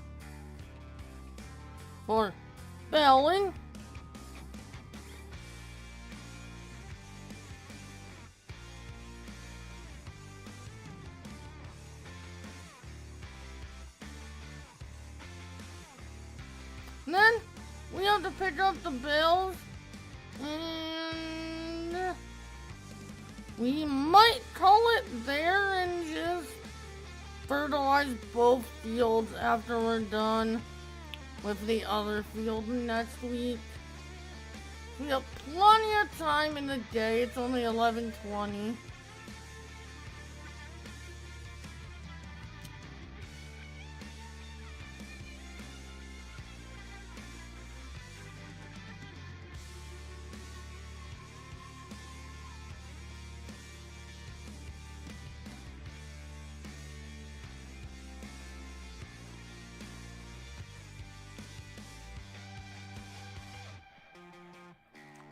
For belling. Then we have to pick up the bales, and we might call it there and just fertilize both fields after we're done with the other field next week. We have plenty of time in the day. It's only 11:20.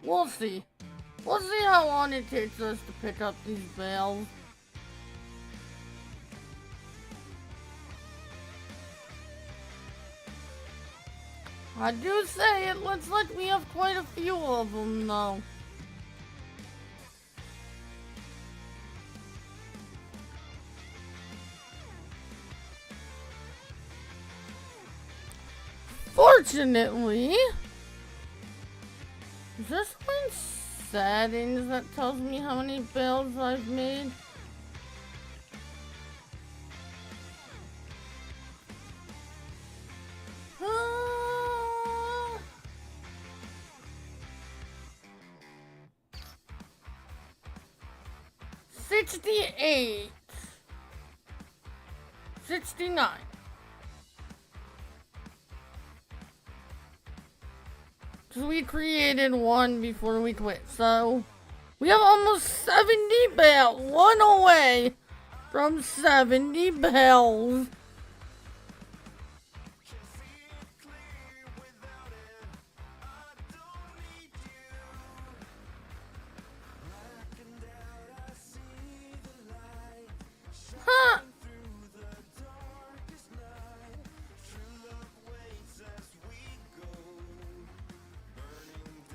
We'll see. We'll see how long it takes us to pick up these bales. I do say it looks like we have quite a few of them though. Fortunately, is this one settings that tells me how many bales I've made? Uh, 68. 69. Because we created one before we quit, so we have almost 70 bales. One away from 70 bales. Huh.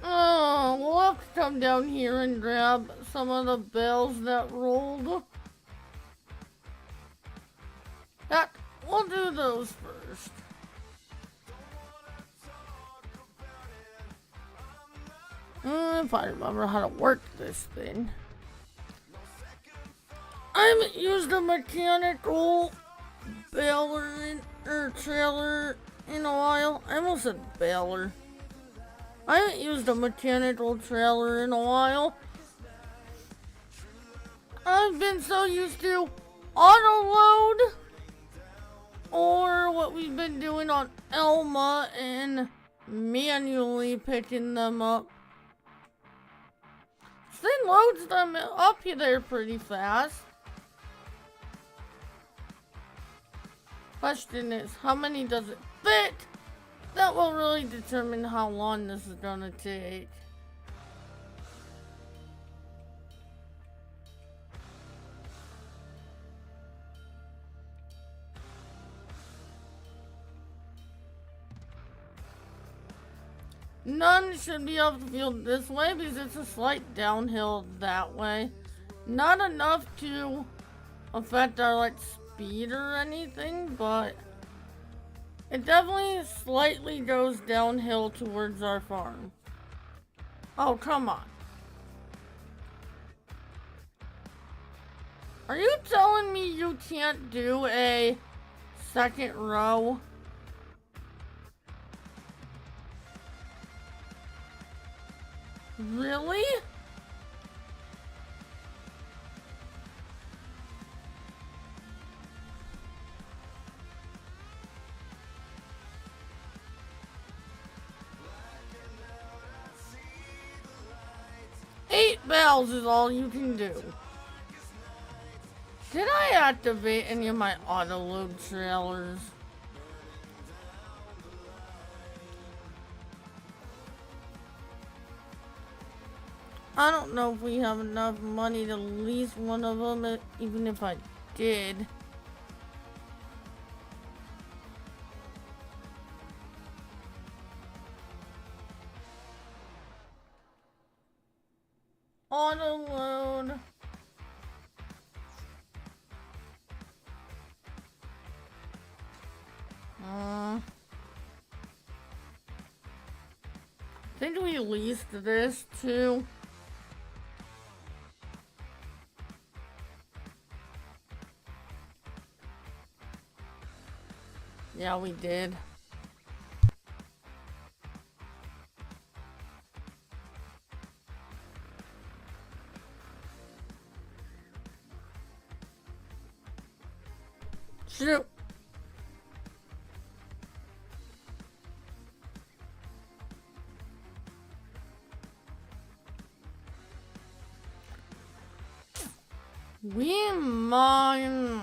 Oh, we'll have to come down here and grab some of the bales that rolled. We'll do those first. If I remember how to work this thing. I haven't used a mechanical baler or trailer in a while. I almost said baler. I haven't used a mechanical trailer in a while. I've been so used to auto load or what we've been doing on Elma and manually picking them up. This thing loads them up there pretty fast. Question is, how many does it fit? That will really determine how long this is gonna take. None should be off the field this way because it's a slight downhill that way. Not enough to affect our speed or anything, but it definitely slightly goes downhill towards our farm. Oh, come on. Are you telling me you can't do a second row? Really? Eight bells is all you can do. Did I activate any of my auto load trailers? I don't know if we have enough money to lease one of them, even if I did. Didn't we lease this too? Yeah, we did. Shoot. We might.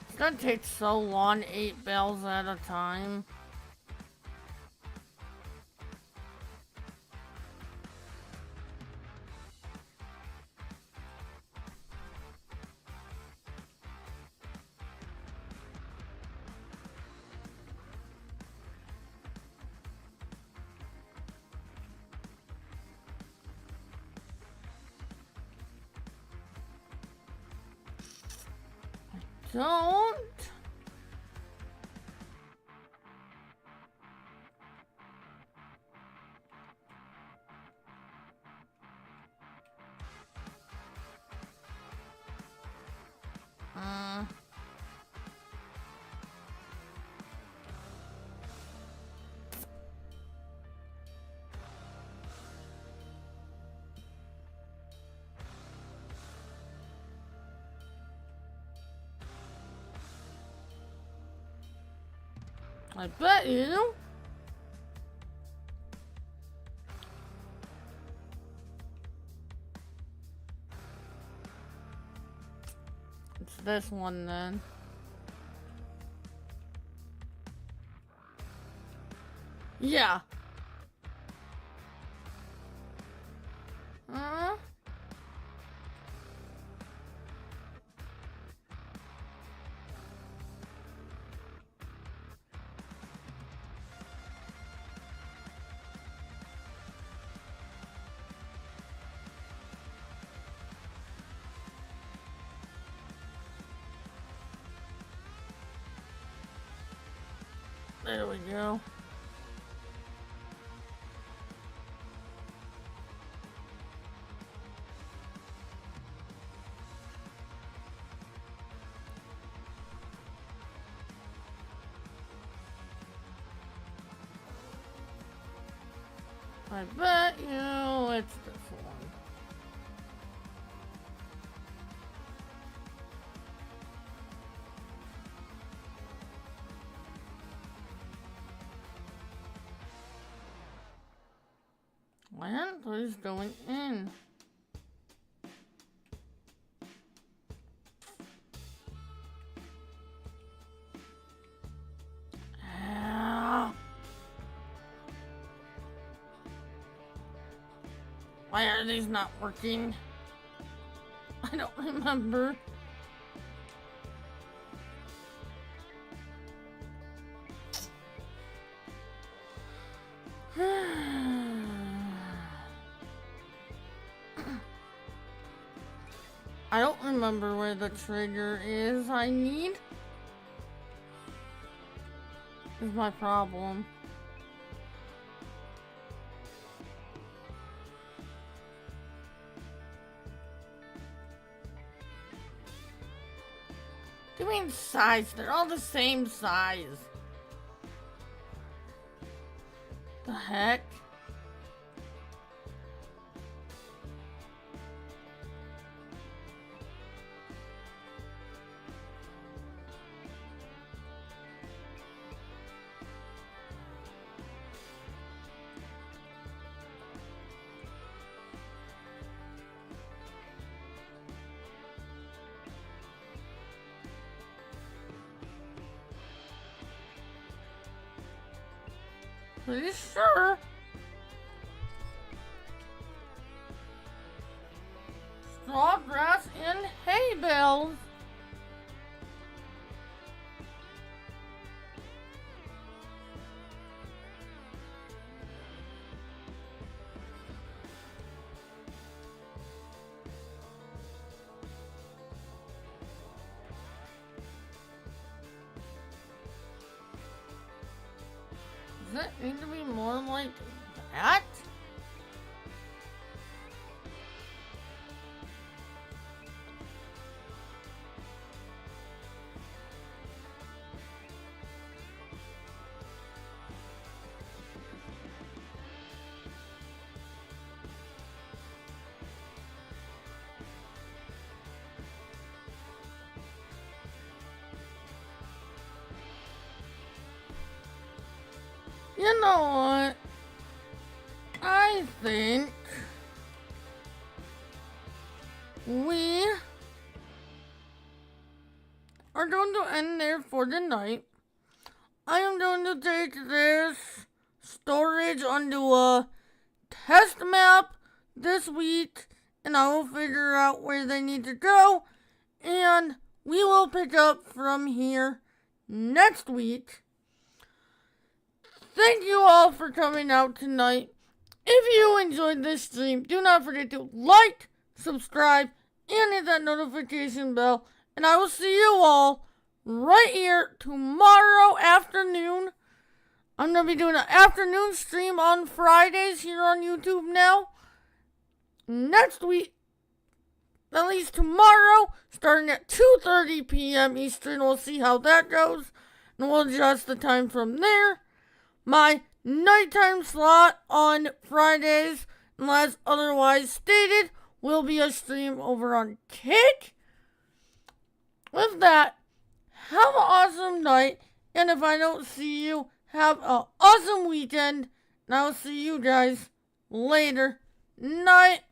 It's gonna take so long, 8 bells at a time. Don't. I bet you. It's this one then. Yeah. There we go. I bet you it's this one. Land, please going in. Why are these not working? I don't remember. I don't remember where the trigger is I need. Is my problem. Do you mean size? They're all the same size. The heck? Pretty sure. Straw grass and hay bales. Does it need to be more like that? You know what? I think we are going to end there for the night. I am going to take this storage onto a test map this week, and I will figure out where they need to go, and we will pick up from here next week. Thank you all for coming out tonight. If you enjoyed this stream, do not forget to like, subscribe, and hit that notification bell. And I will see you all right here tomorrow afternoon. I'm going to be doing an afternoon stream on Fridays here on YouTube now. Next week, at least tomorrow, starting at 2:30 p.m. Eastern. We'll see how that goes, and we'll adjust the time from there. My nighttime slot on Fridays, unless otherwise stated, will be a stream over on Kick. With that, have an awesome night, and if I don't see you, have an awesome weekend, and I'll see you guys later. Night.